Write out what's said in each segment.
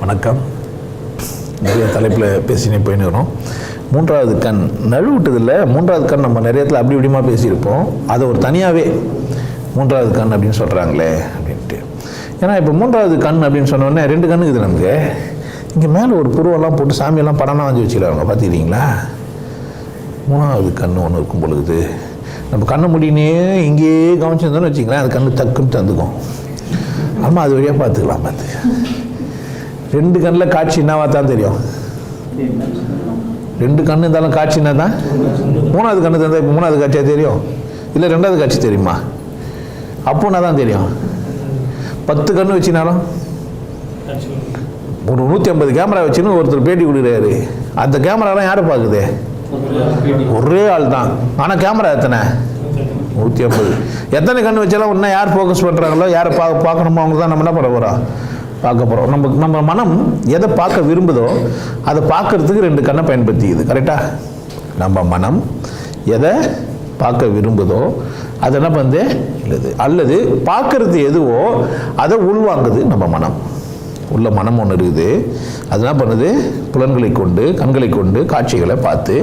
வணக்கம். நிறைய தலைப்பில் பேசினே போயின்னு வரோம். மூன்றாவது கண் நழுவிட்டதில்லை. மூன்றாவது கண் நம்ம நிறைய இடத்துல அப்படி இப்படிமா பேசியிருப்போம். அதை ஒரு தனியாகவே மூன்றாவது கண் அப்படின்னு சொல்கிறாங்களே அப்படின்ட்டு. ஏன்னா இப்போ மூன்றாவது கண் அப்படின்னு சொன்னோடனே 2 கண் இருக்குது நமக்கு. இங்கே மேலே ஒரு புருவெல்லாம் போட்டு சாமியெல்லாம் படம்லாம் வாங்கி வச்சுக்கிறாங்க, பார்த்துக்கிறீங்களா? 3வது கண் ஒன்று இருக்கும் பொழுது நம்ம கண்ணை முடினே இங்கேயே கவனிச்சிருந்தோன்னு வச்சுக்கலாம், அது கண்ணு டக்குன்னு தந்துக்கும். ஆமாம், அது வழியாக பார்த்துக்கலாம். பார்த்து 2 கண்ணில் காட்சி என்னவா தான் தெரியும். 2 கண்ணு இருந்தாலும் காட்சி என்ன தான். 3வது கண்ணு தந்தால் இப்போ 3வது காட்சியாக தெரியும், இல்லை 2வது காட்சி தெரியுமா? அப்போ என்ன தான் தெரியும். 10 கண்ணு வச்சினாலும் ஒரு 150 கேமரா வச்சுன்னு ஒருத்தர் பேட்டி கொடுக்குறாரு. அந்த கேமராலாம் யாரை பார்க்குது? ஒரே ஆள் தான். ஆனால் கேமரா எத்தனை? 150. எத்தனை கண்ணு வச்சாலும் இன்னும் யார் ஃபோக்கஸ் பண்ணுறாங்களோ, யாரை பார்க்கணுமோ அவங்க தான் நம்ம என்ன பண்ண போகிறோம், பார்க்க போகிறோம். நம்ம மனம் எதை பார்க்க விரும்புதோ அதை பார்க்கறதுக்கு 2 கண்ணை பயன்படுத்திக்குது. கரெக்டாக? நம்ம மனம் எதை பார்க்க விரும்புதோ அது என்ன பண்ணுது இல்லது, அல்லது பார்க்கறது எதுவோ அதை உள்வாங்குது நம்ம மனம். உள்ள மனம் ஒன்று இருக்குது, அது என்ன பண்ணுது, புலன்களை கொண்டு கண்களை கொண்டு காட்சிகளை பார்த்து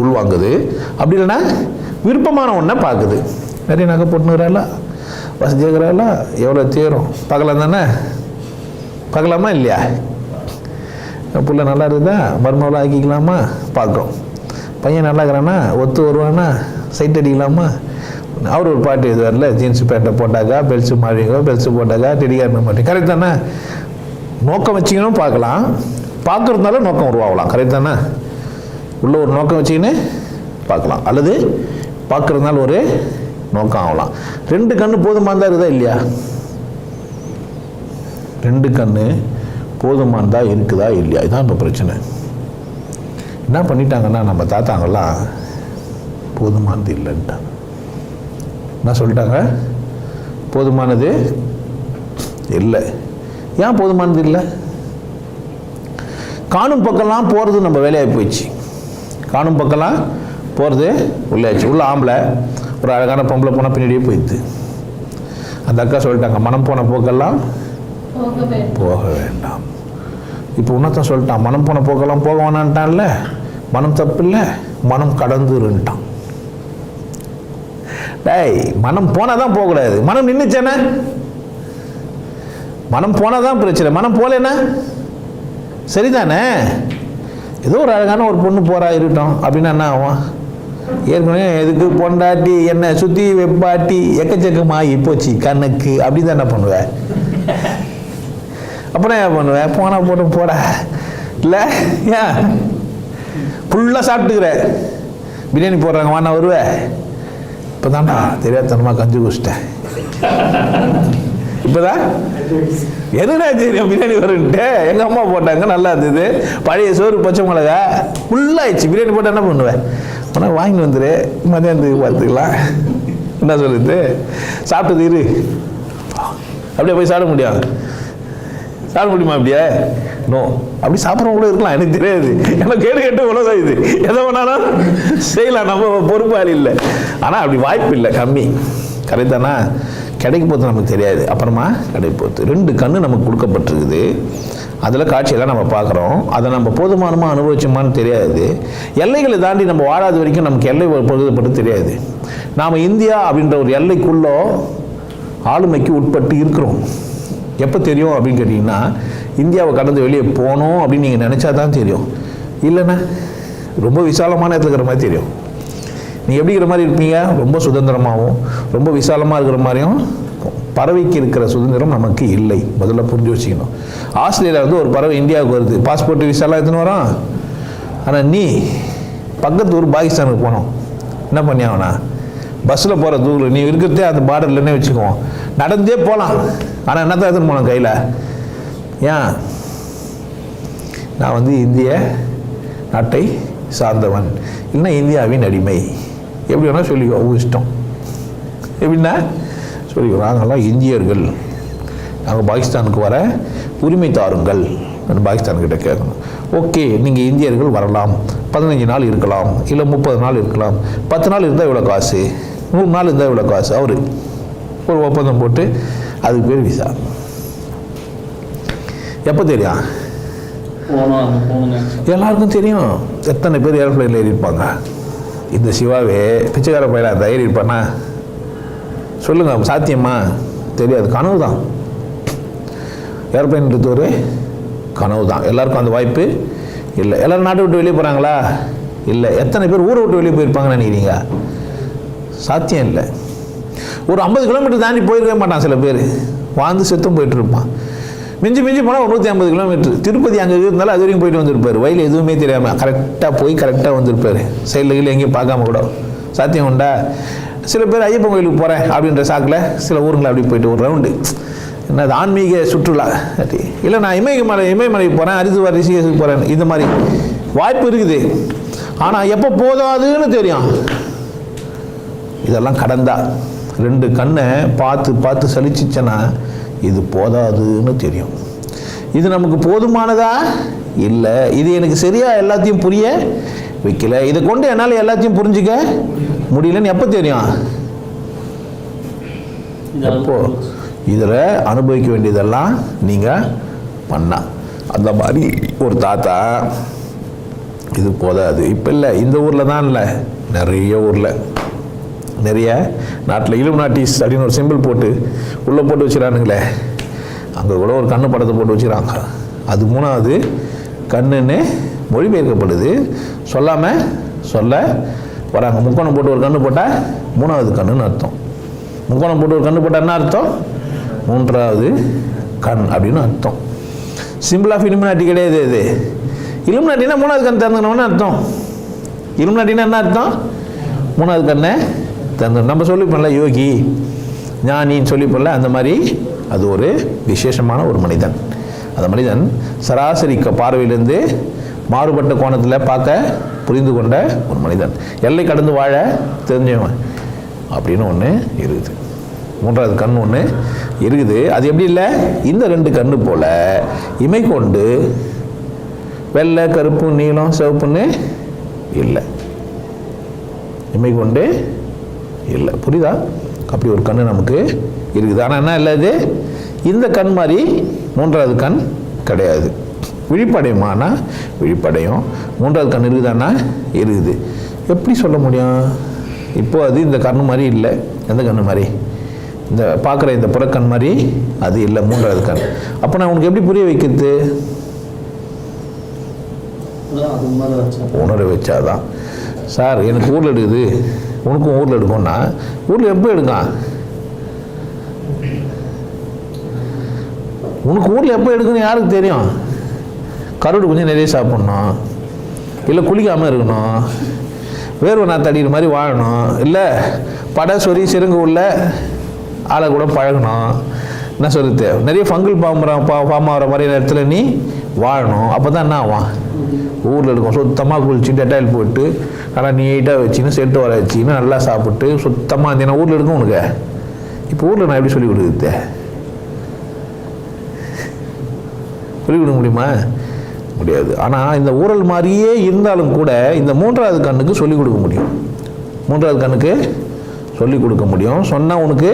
உள்வாங்குது. அப்படி இல்லைன்னா விருப்பமான ஒன்றை பார்க்குது. நிறைய நகை போட்டுனுறால, வசதியாகிறால, எவ்வளோ தேரும் பார்க்கலாம் தானே, பார்க்கலாமா இல்லையா? புள்ள நல்லா இருக்குதா, மருமவளாக ஆக்கிக்கலாமா, பார்க்குறோம். பையன் நல்லா இருக்கிறானா, ஒத்து வருவானா, சைட் அடிக்கலாமா. அவர் ஒரு பாட்டு எழுதுவார்ல, ஜீன்ஸு பேண்ட்டை போட்டாக்கா பெல்ஸு மாறிங்கோ, பெல்ஸு போட்டாக்கா டெடிகார்னு மாட்டேன். கரெக்ட் தானே? நோக்கம் வச்சிக்கணும் பார்க்கலாம், பார்க்குறதுனால நோக்கம் உருவாகலாம். கரெக்ட் தானே? உள்ள ஒரு நோக்கம் வச்சுக்கின்னு பார்க்கலாம், அல்லது பார்க்குறதுனால ஒரு நோக்கம் ஆகலாம். 2 கண்ணு போதுமானதா இருக்குதா இல்லையா? 2 கண்ணு போதுமானதா இருக்குதா இல்லையா? இதுதான் இப்போ பிரச்சனை. என்ன பண்ணிட்டாங்கன்னா நம்ம தாத்தாங்கெல்லாம் போதுமானது இல்லைன்ட்டாங்க. என்ன சொல்லிட்டாங்க? போதுமானது இல்லை. ஏன் போதுமானது இல்லை? காணும் பக்கம்லாம் போகிறது நம்ம வேலையாகி போயிடுச்சு. காணும் பக்கம்லாம் போகிறது உள்ளாச்சு. உள்ள ஆம்பளை ஒரு அழகான பொம்பளை போனால் பின்னாடியே போயிடுது. அந்த அக்கா சொல்லிட்டாங்க, மனம் போன போக்கெல்லாம் போக வேண்டாம். இப்போ உன்னதான் சொல்லிட்டான், மனம் போன போக்கெல்லாம் போக வேணான்ட்டான்ல. மனம் தப்பு இல்லை, மனம் கடந்துருன்ட்டான். டேய், மனம் போனால் தான் போகக்கூடாது. மனம் நின்றுச்சேன்னா, மனம் போனால் தான் பிரச்சனை. மனம் போகலன்னா சரிதானே? ஏதோ ஒரு அழகான ஒரு பொண்ணு போகிறா இருக்கட்டும் அப்படின்னா என்ன ஆகும்? ஏற்கனவே எதுக்கு பொண்டாட்டி என்னை சுற்றி வெப்பாட்டி எக்கச்சக்கமாகி போச்சு கண்ணுக்கு அப்படி தான் என்ன பண்ணுவேன்? அப்புறம் என்ன பண்ணுவேன்? போனால் போட்டு போட இல்லை, ஏன் ஃபுல்லாக சாப்பிட்டுக்கிற பிரியாணி போடுறாங்க வாண்ணா வருவேன். இப்போ தான்டா தெரியாதனமாக கஞ்சி குடிச்சிட்டேன். இப்போதான் என்னடா தெரியும் பிரியாணி வருன்ட்டு. எங்கள் அம்மா போட்டாங்க, நல்லா இருந்தது. பழைய சோறு பச்சை மிளகா ஃபுல்லாகிடுச்சு. பிரியாணி போட்டால் என்ன பண்ணுவேன்? ஆனால் வாங்கிட்டு வந்துடு, மதியானத்துக்கு பார்த்துக்கலாம். என்ன சொல்லுது? சாப்பிட்டது இரு, அப்படியே போய் சாப்பிட முடியாது. சாப்பிட முடியுமா அப்படியே? நோ. அப்படி சாப்பிட்றவங்களும் இருக்கலாம், எனக்கு தெரியாது. எனக்கு கேட்டு உலகம் இது. எதை வேணாலும் செய்யலாம், நம்ம பொறுப்பாளி இல்லை. ஆனால் அப்படி வாய்ப்பு இல்லை, கம்மி. கரெக்ட் தானே? கிடைக்க போகிறது நமக்கு தெரியாது, அப்புறமா கிடைக்க போகுது. 2 கண்ணு நமக்கு கொடுக்கப்பட்டிருக்குது, அதில் காட்சியெல்லாம் நம்ம பார்க்குறோம். அதை நம்ம போதுமானமாக அனுபவிச்சோமான்னு தெரியாது. எல்லைகளை தாண்டி நம்ம வாழாத வரைக்கும் நமக்கு எல்லை பகுதிப்பட்டு தெரியாது. நாம் இந்தியா அப்படின்ற ஒரு எல்லைக்குள்ளே ஆளுமைக்கு உட்பட்டு இருக்கிறோம். எப்போ தெரியும் அப்படின்னு கேட்டிங்கன்னா, இந்தியாவை கடந்து வெளியே போகணும் அப்படின்னு நீங்கள் நினச்சா தான் தெரியும். இல்லைன்னா ரொம்ப விசாலமான இடத்துல இருக்கிற மாதிரி தெரியும். நீங்கள் எப்படி இருக்கிற மாதிரி இருப்பீங்க? ரொம்ப சுதந்திரமாகவும் ரொம்ப விசாலமாக இருக்கிற மாதிரியும். பறவைக்கு இருக்கிற சுதந்திரம் நமக்கு இல்லை, முதல்ல புரிஞ்சு வச்சுக்கணும். ஆஸ்திரேலியா ஒரு பறவை இந்தியாவுக்கு வருது, பாஸ்போர்ட் விசாலாம் எடுத்துன்னு வரோம். ஆனால் நீ பக்கத்து ஊர் பாகிஸ்தானுக்கு போனோம், என்ன பண்ணியாவனா? பஸ்ஸில் போகிற தூரம் நீ இருக்கிறதே அந்த பார்டர்லன்னே வச்சுக்குவோம், நடந்தே போகலாம். ஆனால் என்னத்தான் எடுத்துன்னு போனோம் கையில்? ஏன்? நான் இந்திய நாட்டை சார்ந்தவன், இல்லைன்னா இந்தியாவின் அடிமை, எப்படி வேணால் சொல்லிக்கோ, அவங்க இஷ்டம். எப்படின்னா சொல்லிக்கோ, நாங்கள்லாம் இந்தியர்கள், நாங்கள் பாகிஸ்தானுக்கு வர உரிமை தாருங்கள் பாகிஸ்தான்கிட்ட கேட்கணும். ஓகே, நீங்கள் இந்தியர்கள் வரலாம், 15 நாள் இருக்கலாம், இல்லை 30 நாள் இருக்கலாம். 10 நாள் இருந்தால் இவ்வளோ காசு, 100 நாள் இருந்தால் இவ்வளோ காசு. அவர் ஒரு ஒப்பந்தம் போட்டு அதுக்கு பேர் விசா. எப்போ தெரியும்? எல்லாருக்கும் தெரியும். எத்தனை பேர் ஏரோப்ளைனில் ஏறி இருப்பாங்க. இந்த சிவாவே பிச்சைக்கார பையனா அந்த ஏறி இருப்பானா சொல்லுங்க, சாத்தியமா? தெரியாது. கனவு தான். ஏரோப்ளைன்றது ஒரு கனவு தான். எல்லாருக்கும் அந்த வாய்ப்பு இல்லை. எல்லோரும் நாட்டை விட்டு வெளியே போகிறாங்களா? இல்லை. எத்தனை பேர் ஊரை விட்டு வெளியே போயிருப்பாங்கன்னு நினைக்கிறீங்க? சாத்தியம் இல்லை. ஒரு 50 கிலோமீட்டர் தாண்டி போயிருக்கவே மாட்டான். சில பேர் வாழ்ந்து செத்தும் போயிட்டு இருப்பான். மிஞ்சி போனால் 150 கிலோமீட்டர். திருப்பதி அங்கே இருந்தாலும் அது வரைக்கும் போயிட்டு வந்திருப்பார். வயலில் எதுவுமே தெரியாமல் கரெக்டாக போய் கரெக்டாக வந்திருப்பார். சைடில் கீழே எங்கேயும் பார்க்காம கூட. சாத்தியம் உண்டா? சில பேர் ஐயப்பன் கோயிலுக்கு போகிறேன் அப்படின்ற சாக்கில் சில ஊருங்களை அப்படி போயிட்டு ஒரு ரவுண்டு, என்ன அது ஆன்மீக சுற்றுலா. இல்லை நான் இமயமலைக்கு போகிறேன், ஹரித்வார் ரிஷிகேஷுக்கு போகிறேன். இந்த மாதிரி வாய்ப்பு இருக்குது. ஆனால் எப்போ போதாதுன்னு தெரியும். இதெல்லாம் கடந்தா 2 கண்ணை பார்த்து சலிச்சிச்சேன்னா இது போதாதுன்னு தெரியும். இது நமக்கு போதுமானதா? இல்லை. இது எனக்கு சரியாக எல்லாத்தையும் புரிய வைக்கல. இதை கொண்டு என்னால் எல்லாத்தையும் புரிஞ்சுக்க முடியலன்னு எப்போ தெரியும்? எப்போ இதில் அனுபவிக்க வேண்டியதெல்லாம் நீங்கள் பண்ணா. அந்த மாதிரி ஒரு தாத்தா இது போதாது. இப்போ இல்லை, இந்த ஊரில் தான் இல்லை, நிறைய ஊரில் நிறைய நாட்டில் இலுமினாட்டிஸ் அப்படின்னு ஒரு சிம்பிள் போட்டு உள்ளே போட்டு வச்சுறானுங்களே. அங்கே கூட ஒரு கண்ணு படத்தை போட்டு வச்சுக்கிறாங்க. அது 3வது கண்ணுன்னு மொழிபெயர்க்கப்படுது. சொல்லாமல் சொல்ல வராங்க. முக்கோணம் போட்டு ஒரு கண்ணு போட்டால் 3வது கண்ணுன்னு அர்த்தம். முக்கோணம் போட்டு ஒரு கண்ணு போட்டால் என்ன அர்த்தம்? 3வது கண் அப்படின்னு அர்த்தம். சிம்பிள் ஆஃப் இலுமினாட்டி கிடையாது இது. இலுமினாட்டினா 3வது கண் திறந்துக்கணும்னு அர்த்தம். இலுமினாட்டினா என்ன அர்த்தம்? 3வது கண்ணை திறந்து. நம்ம சொல்லிப்போம்ல யோகி ஞானின்னு சொல்லிப்போம்ல, அந்த மாதிரி அது ஒரு விசேஷமான ஒரு மனிதன். அந்த மனிதன் சராசரி பார்வையிலேருந்து மாறுபட்ட கோணத்தில் பார்க்க புரிந்து கொண்ட ஒரு மனிதன். எல்லை கடந்து வாழ தெரிஞ்சவன் அப்படின்னு ஒன்று இருக்குது. 3வது கண் ஒன்று இருக்குது. அது எப்படி இல்லை? இந்த 2 கண்ணு போல் இமை கொண்டு வெள்ளை கருப்பு நீலம் சிவப்புன்னு இல்லை. இமை கொண்டு இல்லை. புரியுதா? அப்படி ஒரு கண் நமக்கு இருக்குது. ஆனால் என்ன இல்லை, இது இந்த கண் மாதிரி 3வது கண் கிடையாது. விழிப்படையுமானா விழிப்படையும். 3வது கண் இருக்குதானா இருக்குது. எப்படி சொல்ல முடியும்? இப்போ அது இந்த கண் மாதிரி இல்லை. எந்த கண் மாதிரி? இந்த பார்க்குற இந்த புறக்கண் மாதிரி அது இல்லை, 3வது கண். அப்போ நான் உனக்கு எப்படி புரிய வைக்கிறது? உணர வச்சாதான். சார் எனக்கு ஊரில் எடுக்குது, உனக்கும் ஊரில் எடுக்கும்னா ஊரில் எப்போ எடுக்கான்? உனக்கு ஊரில் எப்போ எடுக்கணும் யாருக்கு தெரியும்? கருடு கொஞ்சம் நிறைய சாப்பிட்ணும், இல்லை குளிக்காமல் இருக்கணும், வேர்வை நான் தடிக்கிற மாதிரி வாழணும், இல்லை படை சொறி சிறுங்கு உள்ள ஆளை கூட பழகணும். என்ன சொல்லுது? நிறைய ஃபங்கல் ஃபார்ம் ஆகிற மாதிரி இடத்துல நீ வாழணும். அப்போ தான் என்ன ஆகும்? ஊரில் இருக்கும். சுத்தமாக குளிச்சு டெட்டாயில் போட்டு நல்லா நீட்டாக வச்சுன்னு செட்டு வர வச்சுன்னு நல்லா சாப்பிட்டு சுத்தமாக இருந்தேன். ஊரில் இருக்கும் உனக்கு. இப்போ ஊரில் நான் எப்படி சொல்லிக் கொடுக்குறது? சொல்லிக் கொடுக்க முடியுமா? முடியாது. ஆனால் இந்த ஊரல் மாதிரியே இருந்தாலும் கூட இந்த 3வது கண்ணுக்கு சொல்லிக் கொடுக்க முடியும். 3வது கண்ணுக்கு சொல்லிக் கொடுக்க முடியும். சொன்னால் உனக்கு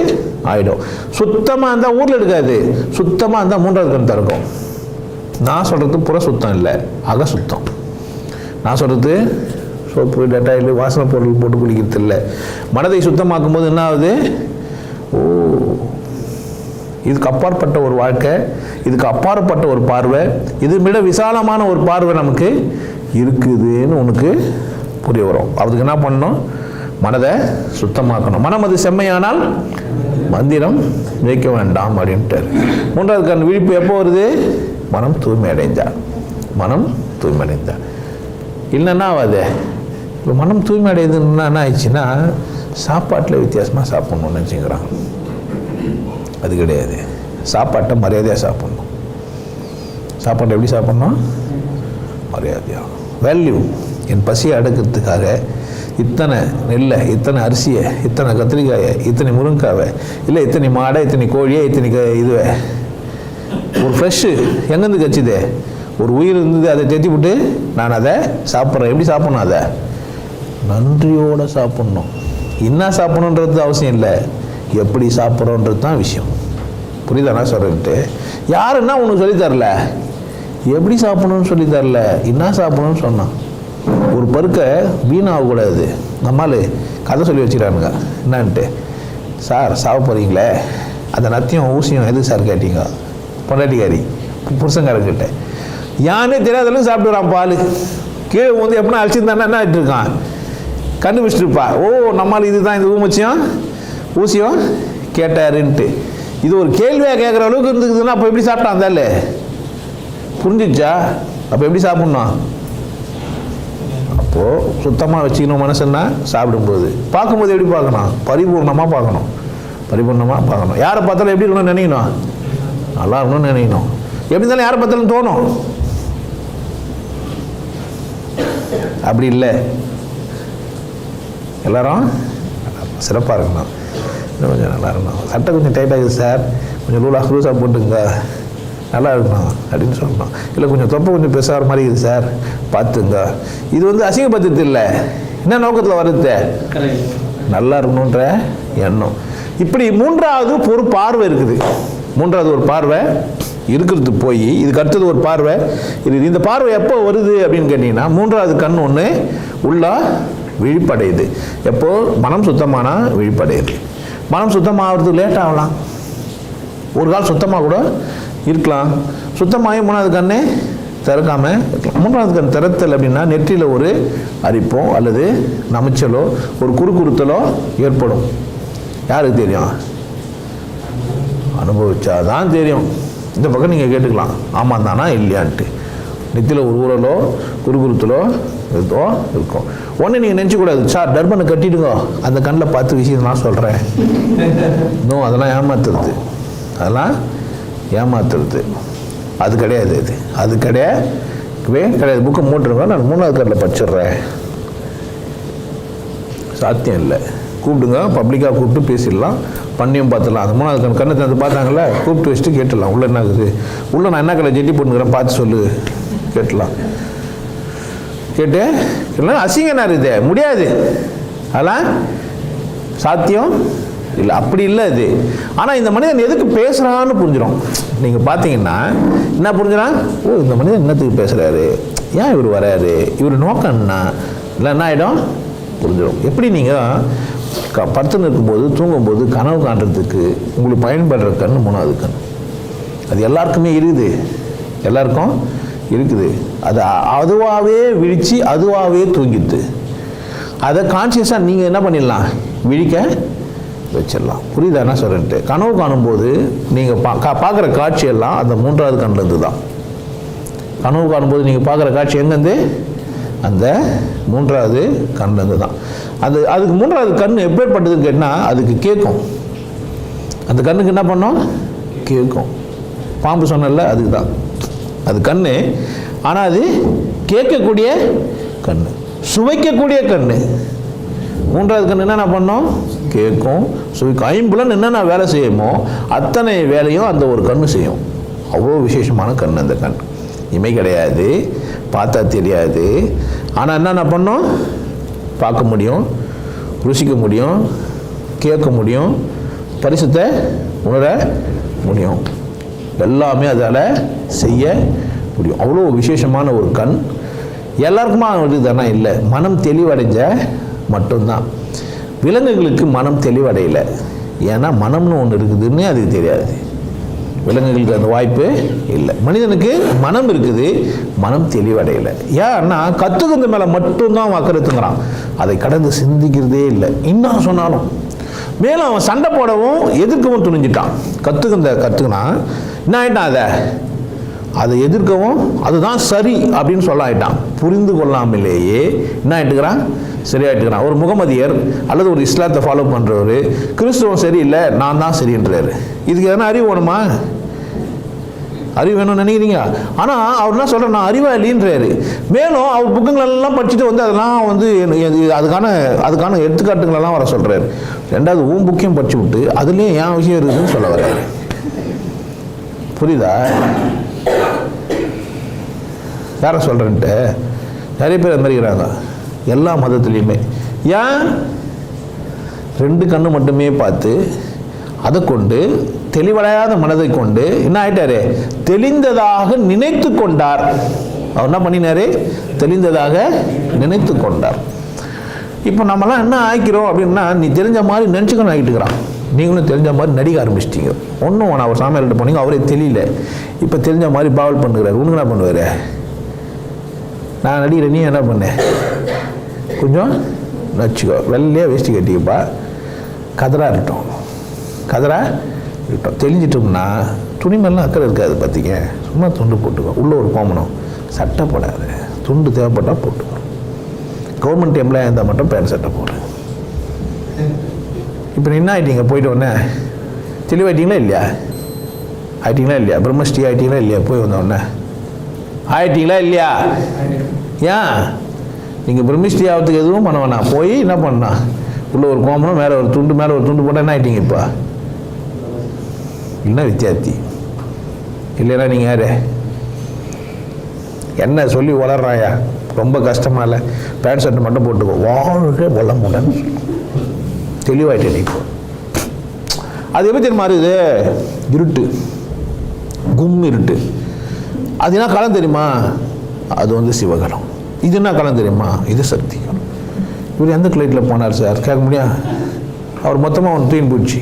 ஆகிடும். சுத்தமாக இருந்தால் ஊரில் எடுக்காது. சுத்தமாக இருந்தால் 3வது கண் திறக்கும். நான் சொல்கிறது புற சுத்தம் இல்லை, அக சுத்தம். நான் சொல்கிறது சோப்பு டெட்டாயில் வாசனை பொருள் போட்டு குளிக்கிறது இல்லை. மனதை சுத்தமாக்கும் போது என்ன ஆகுது? ஓ, இதுக்கு அப்பாற்பட்ட ஒரு வாழ்க்கை, இதுக்கு அப்பாற்பட்ட ஒரு பார்வை, இது விட விசாலமான ஒரு பார்வை நமக்கு இருக்குதுன்னு உனக்கு புரிய வரும். அதுக்கு என்ன பண்ணணும்? மனதை சுத்தமாக்கணும். மனம் அது செம்மையானால் மந்திரம் வைக்க வேண்டாம் அப்படின்ட்டு. 3வது கண் விழிப்பு எப்போ வருது? மனம் தூய்மை அடைந்தார். மனம் தூய்மை அடைந்தார். இல்லைன்னா ஆகாது. இப்போ மனம் தூய்மை அடையுதுன்னா என்ன ஆயிடுச்சுன்னா சாப்பாட்டில் வித்தியாசமாக சாப்பிட்ணுன்னு நினச்சிக்கிறாங்க. அது கிடையாது. சாப்பாட்டை மரியாதையாக சாப்பிட்ணும். சாப்பாட்டை எப்படி சாப்பிட்ணும்? மரியாதையாக. வேல்யூ. என் பசியை அடக்கிறதுக்காக இத்தனை நெல்லை, இத்தனை அரிசியை, இத்தனை கத்திரிக்காயை, இத்தனை முருங்காவை, இல்லை இத்தனை மாடை, இத்தனை கோழியை, இத்தனை இதுவை, ஒரு ஃப்ரெஷ்ஷு எங்கேருந்து கச்சிது? ஒரு உயிர் இருந்தது, அதை தேத்தி விட்டு நான் அதை சாப்பிட்றேன். எப்படி சாப்பிட்ணும்? அதை நன்றியோடு சாப்பிட்ணும். என்ன சாப்பிடணுன்றது அவசியம் இல்லை, எப்படி சாப்பிட்றோன்றது தான் விஷயம். புரியுதா நான் சொல்கிறேன்ட்டு? யாருன்னா உனக்கு சொல்லித்தரல. எப்படி சாப்பிடணும்னு சொல்லி தரல, என்ன சாப்பிடணும்னு சொன்னான். ஒரு பருக்க வீணாகக்கூடாது. நம்மால் கதை சொல்லி வச்சுக்கிறானுங்க. என்னான்ட்டு, சார் சாப்பிட போகிறீங்களே, அந்த நத்தியம் ஊசியம் எது சார் கேட்டீங்க? பொண்டாட்டிக்காரி புருஷங்காரங்கிட்ட யானே தெரியாதளவுக்கு சாப்பிட்டுறான். பால் கீழே வந்து எப்படின்னா அழிச்சிருந்தானே என்ன ஆகிட்டு இருக்கான், கண்டுபிடிச்சிருப்பா. ஓ நம்மால் இதுதான் இந்த ஊமச்சியம் ஊசியம் கேட்டாருன்ட்டு. இது ஒரு கேள்வியாக கேட்குற அளவுக்கு இருந்துக்குதுன்னா அப்போ எப்படி சாப்பிட்டான்? அந்தால புரிஞ்சிச்சா? அப்போ எப்படி சாப்பிட்ணும்? அப்போது சுத்தமாக வச்சுக்கணும் மனசுன்னா சாப்பிடும்போது. பார்க்கும்போது எப்படி பார்க்கணும்? பரிபூர்ணமாக பார்க்கணும். பரிபூர்ணமாக பார்க்கணும். யாரை பார்த்தாலும் எப்படி இருக்கணும்னு நினைக்கணும்? நல்லா இருக்கணும்னு நினைக்கணும். எப்படி இருந்தாலும் யாரை பார்த்தாலும் தோணும். அப்படி இல்லை, எல்லாரும் சிறப்பாக இருக்கணும், இன்னும் கொஞ்சம் நல்லா இருக்கணும். சட்டை கொஞ்சம் டைட்டாகுது சார், கொஞ்சம் லூஸாக போட்டுங்க, நல்லா இருக்கணும் அப்படின்னு சொல்லணும். இல்லை கொஞ்சம் தொப்பை கொஞ்சம் பெருசாகிற மாதிரி இருக்குது சார், பார்த்துங்க. இது வந்து அசிங்கப்படுத்துறது இல்லை, என்ன நோக்கத்தில் வருது? நல்லா இருக்கணுன்ற எண்ணம். இப்படி மூன்றாவது ஒரு பார்வை இருக்குது. மூன்றாவது ஒரு பார்வை இருக்கிறது போய் இதுக்கு அடுத்தது ஒரு பார்வை இருக்குது. இந்த பார்வை எப்போ வருது அப்படின்னு கேட்டிங்கன்னா, மூன்றாவது கண் ஒன்று உள்ள விழிப்படையுது. எப்போ? மனம் சுத்தமானா விழிப்படையுது. மனம் சுத்தமாகிறதுக்கு லேட் ஆகலாம், ஒரு கால் சுத்தமாக கூட இருக்கலாம். சுத்தமாகி மூணாவது கண்ணே திறக்காமல் இருக்கலாம். மூன்றாவது கண் திறத்தல் அப்படின்னா நெற்றியில் ஒரு அரிப்போ அல்லது நமைச்சலோ ஒரு குறுக்குறுத்தலோ ஏற்படும். யாருக்கு தெரியும்? அனுபவிச்சாதான் தெரியும். இந்த பக்கம் நீங்கள் கேட்டுக்கலாம், ஆமாம் தானா இல்லையான்ட்டு. நெத்தியில் ஒரு ஊரலோ குறுகுறுத்தலோ ஏதோ இருக்கும். ஒன்று நீங்கள் நினச்சக்கூடாது, சார் டர்பனை கட்டிடுங்க, அந்த கண்ணில் பார்த்து விஷயம் நான் சொல்கிறேன். இன்னும் அதெல்லாம் ஏமாத்துறது, அதெல்லாம் ஏமாத்துறது. அது கிடையாது, அது கிடையாது. புக்கை மூட்டுருங்க, நான் மூணாவது கண்ணில் படிச்சிடுறேன். சாத்தியம் இல்லை. கூப்பிடுங்க, பப்ளிக்காக கூப்பிட்டு பேசிடலாம், பண்ணியும் பார்த்துடலாம். அந்த மூணாவது கண்ணை தந்து பார்த்தாங்களே, கூப்பிட்டு வச்சுட்டு கேட்டுடலாம், உள்ளே என்ன இருக்குது, உள்ளே நான் என்ன கலர் ஜெட்டி போட்டுக்கிறேன் பார்த்து சொல்லு, கேட்டலாம். கேட்டு அசிங்கம் என்ன இருக்குது? முடியாது, அதெல்லாம் சாத்தியம் இல்லை. அப்படி இல்லை இது. ஆனால் இந்த மனிதன் எதுக்கு பேசுகிறான்னு புரிஞ்சிடும். நீங்கள் பார்த்தீங்கன்னா என்ன புரிஞ்சுறான்? ஓ இந்த மனிதன் என்னத்துக்கு பேசுகிறாரு, ஏன் இவர் வராரு, இவர் நோக்கம் என்ன, இல்லை என்ன ஆகிடும் புரிஞ்சிடும். எப்படி நீங்கள் படுத்துன்னு இருக்கும்போது தூங்கும்போது கனவு காண்றதுக்கு உங்களுக்கு பயன்படுற கண் மூணாவது கண். அது எல்லாருக்குமே இருக்குது, எல்லாருக்கும் இருக்குது. அது அதுவாகவே விழித்து அதுவாகவே தூங்கிடுது. அதை கான்சியஸாக நீங்கள் என்ன பண்ணிடலாம், விழிக்க வச்சிடலாம். புரியுதா என்ன சொல்கிறேன்ட்டு? கனவு காணும்போது நீங்கள் பார்க்குற காட்சியெல்லாம் அந்த மூன்றாவது கண்ணிலேருந்து தான். கனவு காணும்போது நீங்கள் பார்க்குற காட்சி எங்கேருந்து? அந்த மூன்றாவது கண்ணிலேருந்து தான். அதுக்கு மூன்றாவது கண் எப்பேற்பட்டதுன்னு கேட்டால் அதுக்கு கேட்கும். அந்த கண்ணுக்கு என்ன பண்ணோம்? கேட்கும். பாம்பு சொன்னல, அதுக்கு தான் அது கண். ஆனால் அது கேட்கக்கூடிய கண், சுவைக்கக்கூடிய கண். மூன்றாவது கண் என்னென்ன பண்ணோம்? கேட்கும், சுவைக்கும். ஐம்புலன் என்னென்ன வேலை செய்யுமோ அத்தனை வேலையும் அந்த ஒரு கண் செய்யும். அவ்வளோ விசேஷமான கண் அந்த கண். இமை கிடையாது, பார்த்தா தெரியாது. ஆனால் என்னென்ன பண்ணோம்? பார்க்க முடியும், ருசிக்க முடியும், கேட்க முடியும், பரிசுத்தை உணர முடியும். எல்லாமே அதால் செய்ய முடியும். அவ்வளோ விசேஷமான ஒரு கண். எல்லாருக்குமா இருக்குதுன்னா இல்லை, மனம் தெளிவடைஞ்ச மட்டும்தான். விலங்குகளுக்கு மனம் தெளிவடையலை, ஏன்னா மனம்னு ஒன்று இருக்குதுன்னு அதுக்கு தெரியாது. விலங்குகளுக்கு அந்த வாய்ப்பு இல்லை. மனிதனுக்கு மனம் இருக்குது, மனம் தெளிவடையலை. ஏன்னா கற்றுக்கிறது மேலே மட்டும்தான் அக்கறைத்துங்கிறான், அதை கடந்து சிந்திக்கிறதே இல்லை. இன்னும் சொன்னாலும் மேலும் அவன் சண்டை போடவும் எதிர்க்கவும் துணிஞ்சிட்டான். கற்றுக்கினா என்ன ஆகிட்டான்? அதை எதிர்க்கவும் அதுதான் சரி அப்படின்னு சொல்ல ஆகிட்டான். புரிந்து கொள்ளாமலேயே என்ன ஆகிட்டுக்கிறான்? சரியாயிட்டுக்கிறான். ஒரு முகமதியர் அல்லது ஒரு இஸ்லாத்தை ஃபாலோ பண்ணுறவர் கிறிஸ்துவம் சரியில்லை, நான் தான் சரின்றாரு. இதுக்கு எதனா அறிவு வேணுமா? அறிவு வேணும்னு நினைக்கிறீங்க? ஆனால் அவர் என்ன சொல்கிறார்? நான் அறிவாளின்றாரு. மேலும் அவர் புக்குங்களெல்லாம் படிச்சுட்டு வந்து அதெல்லாம் வந்து அதுக்கான எடுத்துக்காட்டுங்களெல்லாம் வர சொல்கிறார். ரெண்டாவது புக்கையும் படிச்சு விட்டு அதுலேயும் ஏன் விஷயம் இருக்குதுன்னு சொல்ல வர்றாரு. புரியுதா? யாரை சொல்கிறேன்ட்டு நிறைய பேர் அது மாதிரிக்கிறாங்க எல்லா மதத்துலேயுமே. ஏன்? ரெண்டு கண்ணு மட்டுமே பார்த்து அதை கொண்டு தெளிவடையாத மனதை கொண்டு என்ன ஆயிட்டாரு, தெளிந்ததாக நினைத்து கொண்டார். அவர் என்ன பண்ணினாரு, தெளிந்ததாக நினைத்து கொண்டார். இப்போ நம்மலாம் என்ன ஆகிக்கிறோம் அப்படின்னா, நீ தெரிஞ்ச மாதிரி நினச்சிக்கணும் ஆகிட்டுக்கிறான். நீங்களும் தெரிஞ்ச மாதிரி நடிக்க ஆரம்பிச்சிட்டீங்க. ஒன்றும் நான் அவர் சாமியார்கிட்ட போனீங்க, அவரே தெரியல, இப்போ தெரிஞ்ச மாதிரி பாவல் பண்ணுகிறார். உனக்கு என்ன பண்ணுவார், நான் நடிக்கிறேன், நீ என்ன பண்ண, கொஞ்சம் நச்சுக்கோ, வெள்ளையாக வேஷ்டி கட்டிக்கப்பா, கதரா இருக்கட்டும், கதரா இருக்கட்டும். தெளிஞ்சிட்டோம்னா துணிமெல்லாம் அக்கறை இருக்காது. பார்த்திங்க, சும்மா துண்டு போட்டுக்கோ, உள்ளே ஒரு கோமனம், சட்டை போடாது, துண்டு தேவைப்பட்டால் போட்டுக்கோ. கவர்மெண்ட் எம்ப்ளாயாக இருந்தால் மட்டும் பேண்ட் சட்டை போடு. இப்போ என்ன ஆகிட்டீங்க, போயிட்டு உடனே தெளிவாயிட்டீங்களா இல்லையா, ஆயிட்டீங்களா இல்லையா, பிரம்மஸ்ரீ ஆகிட்டீங்களா இல்லையா, போய் வந்தோடனே ஆயிட்டீங்களா இல்லையா? ஏன் நீங்கள் பிரம்மஸ்ரீ ஆகிறதுக்கு எதுவும் பண்ண வேணாம், போய் என்ன பண்ணா, உள்ளே ஒரு கோமனம், மேலே ஒரு துண்டு, மேலே ஒரு துண்டு போட்டால் என்ன ஆகிட்டீங்க? இப்போ இல்லைன்னா வித்தியார்த்தி, இல்லைன்னா நீங்கள் யார், என்ன சொல்லி வளர்றாயா, ரொம்ப கஷ்டமாக இல்லை, பேண்ட் ஷர்ட் மட்டும் போட்டுக்கோ, வாழ்க்கை வளமுடன் தெளிவாயிட்டே. இப்போ அது எப்படி தெரியுமா இருக்குது, இருட்டு, கும் இருட்டு. அது என்ன காலம் தெரியுமா, அது வந்து சிவகாலம். இது என்ன காலம் தெரியுமா, இது சக்தி காலம். இவர் எந்த கிளைட்டில் போனார் சார் கேட்க முடியாது. அவர் மொத்தமாக ஒன்று தூயின் போயிடுச்சு.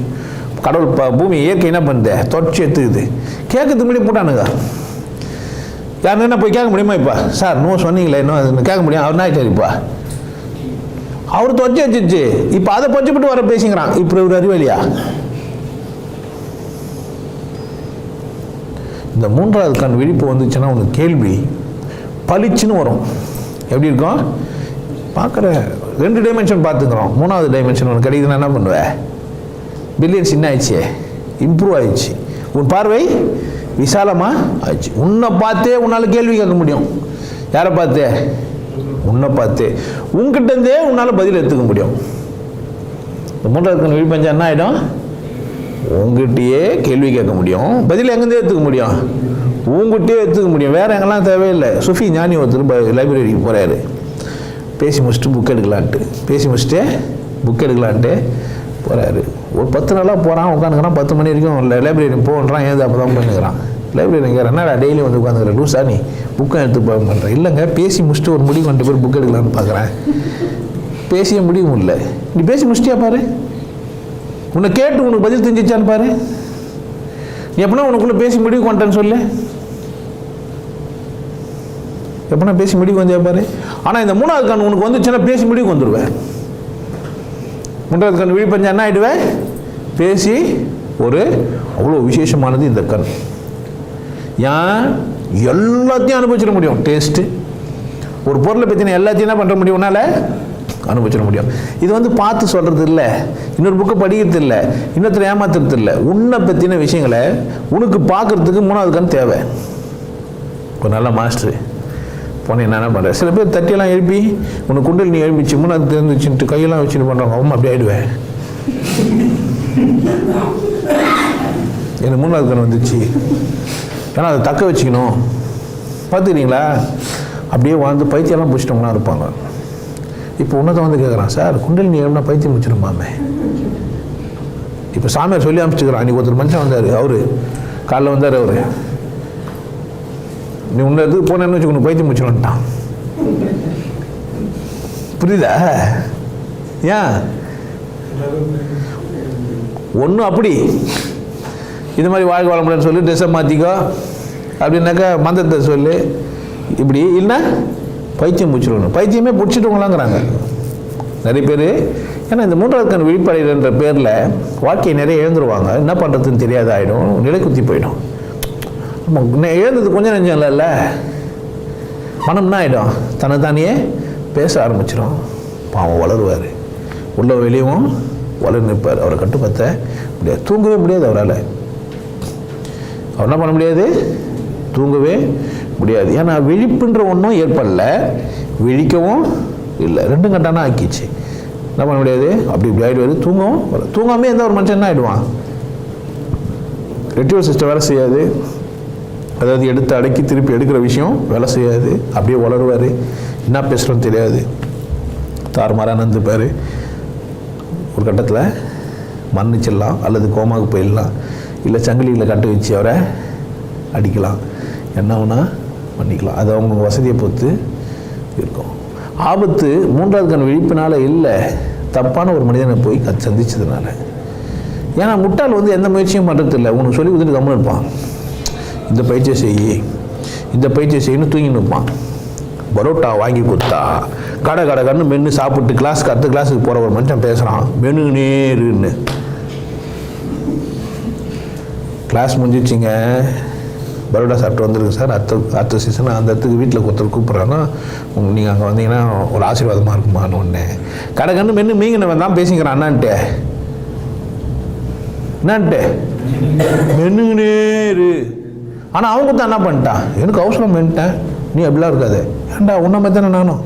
கடவுள் பூமி இயற்கை என்ன பண்ணுது, தொடர்ச்சி எடுத்துக்குது. கேட்கறதுக்கு முன்னாடி போட்டானுங்க. யாருன்னு என்ன போய் கேட்க முடியுமா? இப்போ சார் நோ சொன்னீங்களே, இன்னும் கேட்க முடியும். அவர் என்ன ஆகிட்டார், இப்போ அவர் தொடர்ச்சி வச்சிருச்சு. இப்போ அதை பச்சுப்பட்டு வர பேசிக்கிறான். இப்போ ஒரு அறிவாளியா? இந்த மூன்றாவது கண் விழிப்பு வந்துச்சுன்னா உனக்கு கேள்வி பளிச்சுன்னு வரும். எப்படி இருக்கும் பார்க்குற, 2 டைமென்ஷன் பார்த்துக்கிறோம், 3வது டைமென்ஷன் உனக்கு கிடைக்குதுன்னா என்ன பண்ணுவேன்? பில்லியன்ஸ் என்ன ஆயிடுச்சு, இம்ப்ரூவ் ஆயிடுச்சு. உன் பார்வை விசாலமாக ஆயிடுச்சு. உன்னை பார்த்தே உன்னால் கேள்வி கேட்க முடியும். யாரை பார்த்தே? உன்னை பார்த்தே. உன்கிட்டருந்தே உன்னால் பதில் எடுத்துக்க முடியும். இந்த 3வது கண் விழிப்பஞ்சா என்ன ஆகிடும், உங்ககிட்டயே கேள்வி கேட்க முடியும். பதில் எங்கேருந்தே எடுத்துக்க முடியும், உங்ககிட்டயே எடுத்துக்க முடியும். வேறு எங்கெல்லாம் தேவையில்லை. சுஃபி ஞானி ஒருத்தர் லைப்ரரிக்கு போகிறாரு, பேசி முடிச்சுட்டு புக் எடுக்கலான்ட்டு, போகிறாரு. ஒரு 10 நாளாக போகிறான், உட்காந்துக்கிறான். 10 மணி வரைக்கும் லைப்ரரி போகிறான். ஏது அப்போ தான் பண்ணுறான். லைப்ரரிங்கிற என்னடா டெய்லி வந்து உட்காந்துக்கிற லூஸா நீ, புக்கை எடுத்து பண்ணுறேன். இல்லைங்க, பேசி முடிச்சுட்டு ஒரு முடிவு கொண்டு போய் புக் எடுக்கலான்னு பார்க்குறேன். பேசிய முடிவும் இல்லை. நீ பேசி முடிச்சிட்டியா பாரு, உன்னை கேட்டு உனக்கு பதில் தெரிஞ்சிச்சான்னு பாரு. நீ எப்படின்னா உனக்குள்ளே பேசி முடிவு கொண்டேன்னு சொல்லு, எப்படின்னா பேசி முடிவு வந்தியா பாரு. ஆனால் இந்த 3வது கண் உனக்கு வந்துச்சுன்னா பேசி முடிவுக்கு வந்துடுவேன். 3வது கண் விழிப்பஞ்சா என்ன ஆகிடுவேன், பேசி ஒரு அவ்வளோ விசேஷமானது இந்த கண். ஏன் எல்லாத்தையும் அனுபவிச்சிட முடியும். டேஸ்ட்டு, ஒரு பொருளை பற்றின எல்லாத்தையும் என்ன பண்ணுற முடியும், உன்னால் அனுபவிச்சிட முடியும். இது வந்து பார்த்து சொல்கிறது இல்லை, இன்னொரு புக்கை படிக்கிறது இல்லை, இன்னொருத்தர் ஏமாத்துறது இல்லை. உன்னை பற்றின விஷயங்களை உனக்கு பார்க்குறதுக்கு 3வது கண் தேவை. ஒரு நல்ல மாஸ்டர் போனேன் என்ன பண்ணுறேன். சில பேர் தட்டியெல்லாம் எழுப்பி உனக்கு குண்டல் நீ எழுப்பிச்சு 3வது தெரிஞ்சுட்டு கையெல்லாம் வச்சுட்டு பண்ணுறாங்க. அவன் அப்படி ஆகிடுவேன். எனக்கு 3வது கண் வந்துச்சு, ஏன்னா அதை தக்க வச்சுக்கணும். பார்த்துக்கிறீங்களா, அப்படியே வாழ்ந்து பைத்தியெல்லாம் பிடிச்சிட்டவங்களாம் இருப்பாங்க. இப்போ உன்னதை வந்து கேட்குறான், சார் குண்டல் நீ எழுப்பினா பைத்தியம் முடிச்சிடுமாமே. இப்போ சாமியார் சொல்லி அனுப்பிச்சுக்கிறான். அன்றைக்கி ஒருத்தர் மனுஷன் வந்தார், அவரு காலைல வந்தார். அவரு நீ உன்ன இடத்துக்கு போனேன்னு வச்சு உனக்கு பைத்தியம் முடிச்சுட்டான். புரியுதா? ஏன் ஒன்றும் அப்படி இது மாதிரி வாழ்க்கை வாழ முடியாதுன்னு சொல்லி ட்ரெஸ்ஸை மாற்றிக்கோ அப்படின்னாக்கா மந்திரத்தை சொல்லு, இப்படி இல்லைன்னா பைத்தியம் பிடிச்சிடணும். பைத்தியமே பிடிச்சிட்டவங்களாங்கிறாங்க நிறைய பேர். ஏன்னா இந்த 3வது கண் விழிப்படைகின்ற பேரில் வாழ்க்கையை நிறைய இழந்துருவாங்க. என்ன பண்ணுறதுன்னு தெரியாத ஆகிடும், நிலை குத்தி போயிடும். எழுந்தது கொஞ்சம் நெஞ்சம் இல்லைல்ல, மனம் என்ன ஆகிடும், தன்னைத்தானே பேச ஆரம்பிச்சிடும். பாவம் வளருவார், உள்ள வெளியவும் வளர் நிற்பார். அவரை கட்டுப்பற்ற முடியாது, தூங்கவே முடியாது அவரால். அவர் என்ன பண்ண முடியாது, தூங்கவே முடியாது. ஏன்னா விழிப்புன்ற ஒன்றும் ஏற்படல, விழிக்கவும் இல்லை, 2 கட்டானா ஆக்கிச்சு. என்ன பண்ண முடியாது, அப்படி இப்படி ஆகிடுவார். தூங்கவும் தூங்காமே இருந்தால் ஒரு மனுஷன் என்ன ஆகிடுவான், ரெட்டிவல் சிஸ்டம் வேலை செய்யாது. அதாவது எடுத்து அடக்கி திருப்பி எடுக்கிற விஷயம் வேலை செய்யாது. அப்படியே வளருவார், என்ன பேசுகிறோன்னு தெரியாது, தாறுமாறாக நடந்துப்பார். ஒரு கட்டத்தில் மன்னிச்சிடலாம், அல்லது கோமாவுக்கு போயிடலாம், இல்லை சங்கிலியில் கட்டு வச்சு அவரை அடிக்கலாம், என்ன வேணா பண்ணிக்கலாம். அது அவங்க வசதியை பொறுத்து இருக்கும். ஆபத்து மூன்றாவது கண் விழிப்பினால இல்லை, தப்பான ஒரு மனிதனை போய் சந்திச்சதுனால. ஏன்னா முட்டாள் வந்து எந்த முயற்சியும் பண்ணுறதில்லை, உனக்கு சொல்லி கொடுத்துட்டு கம்முன்னு இருப்பான். இந்த பயிற்சியை செய், இந்த பயிற்சியை செய்யணும் தூங்கின்னு இருப்பான். பரோட்டா வாங்கி கொடுத்தா கடை கண்ணு மென்று சாப்பிட்டு கிளாஸுக்கு அடுத்த கிளாஸுக்கு போகிற ஒரு மனுஷன் பேசுகிறான் மெனு நேருன்னு. கிளாஸ் முடிஞ்சிச்சிங்க, பரோட்டா சாப்பிட்டு வந்துருக்கு சார், அடுத்த சீசன் அந்த இடத்துக்கு வீட்டில் ஒருத்தர் கூப்பிட்றாங்கன்னா நீங்கள் அங்கே வந்தீங்கன்னா ஒரு ஆசீர்வாதமாக இருக்குமான்னு ஒன்று. கடை கண்ணு மென்று மீங்கினவன் தான் பேசிக்கிறான் என்னான்ட்டு மெனு நேரு. ஆனால் அவங்க தான் என்ன பண்ணிட்டான், எனக்கு அவசரம் மென்ட்டேன், நீ அப்படிலாம் இருக்காது, ஏன்டா உன்ன மாதிரி தானே நானும்,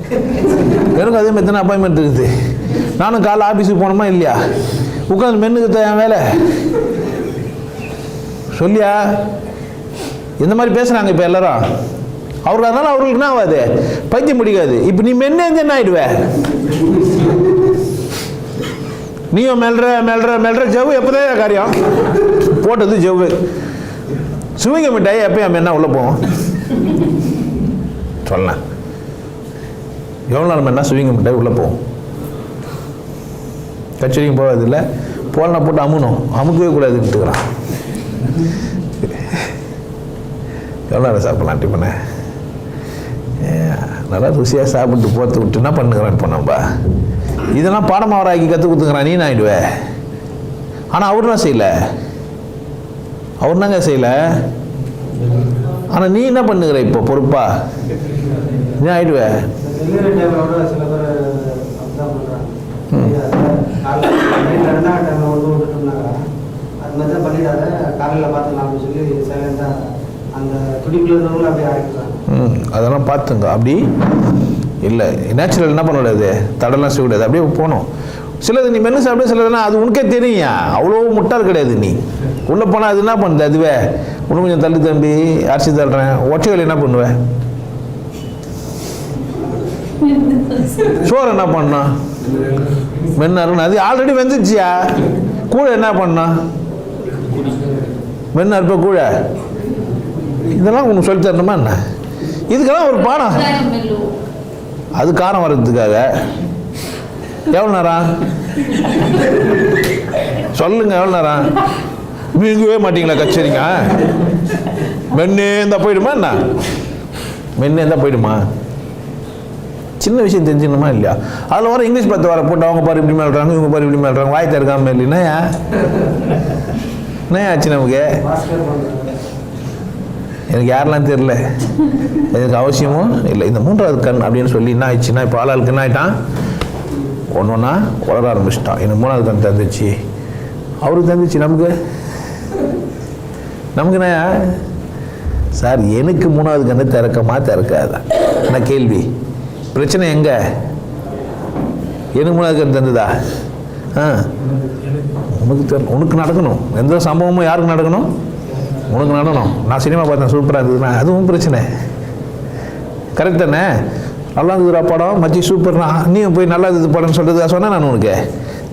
எனக்கு அதே மாதிரி தானே அப்பாயின்மெண்ட் இருக்குது, நானும் காலைல ஆஃபீஸுக்கு போனோமா இல்லையா, உட்காந்து மென்னுக்கு என் வேலை சொல்லியா. இந்த மாதிரி பேசுகிறாங்க இப்போ எல்லாரும். அவருக்கு அதனால அவர்களுக்கு என்ன ஆகாது, பைத்தியம் பிடிக்காது. இப்போ நீ மென்னு என்ன ஆயிடுவே, நீயும் மெல்ற ஜவ்வு எப்போதான் காரியம் போட்டது ஜவ்வு. சுவிங்க மிட்டாய் எப்பயும் என்ன உள்ளே போவோம் சொல்லலாம், எவ்வளோ நாள் என்ன சுவிங்க மிட்டாய் உள்ளே போவோம், கச்சேரிக்கும் போகாது இல்லை, போலனா போட்டு அமுக்கவே கூடாதுன்ட்டுக்கிறான். எவ்வளோ நேரம் சாப்பிட்லாம் டிஃபனை, நல்லா ருசியாக சாப்பிட்டு போட்டு விட்டு என்ன பண்ணுகிறான் இப்போ நம்ம. இதெல்லாம் பாடமாவராக்கி கற்றுக் கொடுத்துக்கிறான், நீ ஆயிடுவே. ஆனால் அவர் தான் செய்யலை, அவர் தாங்க செய்யலை. ஆனால் நீ என்ன பண்ணுகிற இப்போ பொறுப்பா, நீ ஆயிடுவே. அதெல்லாம் பார்த்துங்க. அப்படி இல்லை, நேச்சுரல் என்ன பண்ணக்கூடாது, தடலாம் செய்யக்கூடாது, அப்படியே போகணும். சிலது நீ மென்னு சாப்பிட, சிலதுனா அது உனக்கே தெரியும், அவ்வளோ முட்டாள் கிடையாது. நீ உள்ளே போனால் அது என்ன பண்ணுது, அதுவே இன்னும் கொஞ்சம் தள்ளி தம்பி அரிசி தள்ளுறேன் ஒற்றைகள் என்ன பண்ணுவேன், சோறு என்ன பண்ணா மென்னு, அது ஆல்ரெடி வெந்துச்சியா, கூழ என்ன பண்ணா மென்னு அறுப்ப கூழ. இதெல்லாம் உனக்கு சொல்லி தரணுமா என்ன, இதுக்கெல்லாம் ஒரு பாடம். அது காரம் வர்றதுக்காக எவ்வளோ நேரம் சொல்லுங்க, எவ்வளோ நேரம் மீங்கவே மாட்டீங்களா கச்சேரிங்க, மென்னே இருந்தால் போயிடுமா என்ன, மென்னே இருந்தால் போயிடுமா. சின்ன விஷயம் தெரிஞ்சுக்கணுமா இல்லையா. அதில் வர இங்கிலீஷ் பத்து வர போட்டு அவங்க பாரு இப்படி மேல்றாங்க, இவங்க பாரு இப்படி மேல்றாங்க, வாய் திறக்காம இல்லைன்னா என்ன ஆச்சு நமக்கு. எனக்கு யாரெல்லாம் தெரியல, எனக்கு அவசியமும் இல்லை. இந்த மூன்றாவது கண் அப்படின்னு சொல்லி என்ன ஆயிடுச்சுன்னா, இப்போ ஆளாளுக்கு என்ன ஆகிட்டான், ஒன்று ஒன்றா வளர ஆரம்பிச்சிட்டான். எனக்கு மூணாவது கண் தந்துச்சு, அவருக்கு தந்துச்சு, நமக்கு என்ன சார், எனக்கு மூணாவது கண்ணு திறக்காதான் என்ன கேள்வி, பிரச்சனை எங்க, எனக்கு மூணாவது கண் தந்ததா. உனக்கு நடக்கணும், எந்த சம்பவமும் யாருக்கு நடக்கணும், உனக்கு நடக்கணும். நான் சினிமா பார்த்தேன் சூப்பராக இருந்ததுன்னா அதுவும் பிரச்சனை, கரெக்ட் தானே. நல்லா இருந்ததுரா படம் மச்சி சூப்பர்னா, நீயும் போய் நல்லா இருந்தது படம்னு சொல்கிறது சொன்னேன் நான் உனக்கு.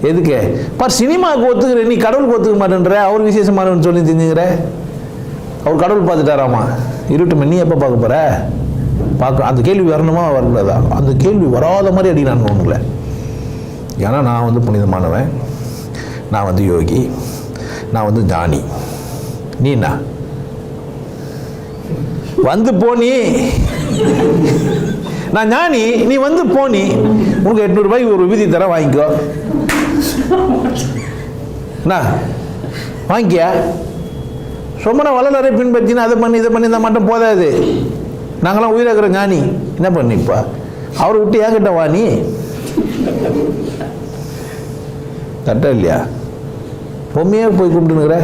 எதுக்கு பார், சினிமாவுக்கு ஒத்துக்கிற நீ கடவுளுக்கு ஒத்துக்க மாட்டேன்ற, அவர் விசேஷமானு சொல்லி தெரிஞ்சுக்கிற. அவர் கடவுள் பார்த்துட்டாராமா, இருட்டுமே நீ எப்போ பார்க்க போகிற, பார்க்க. அந்த கேள்வி வரணுமா வரக்கூடாதா, அந்த கேள்வி வராத மாதிரி அடி நான் ஒன்றுங்கள. ஏன்னா நான் வந்து புனிதமானவன், நான் வந்து யோகி, நான் வந்து ஞானி. நீ என்ன வந்து போனி, நான் ஞானி, நீ வந்து போனி, உனக்கு 800 ரூபாய்க்கு ஒரு விதி தர வாங்கிக்கோ, என்ன வாங்கிக்க. சொம்மனை வளரறை பின்பற்றினா அதை பண்ணி இதை பண்ணி தான் மட்டும் போதாது. நாங்களாம் உயிராகிற ஞானி என்ன பண்ணிப்பா, அவரை விட்டு ஏங்கிட்ட வா. நீ கரெக்டாக இல்லையா, பொம்மையாக போய் கும்பிட்டுனுங்கிற,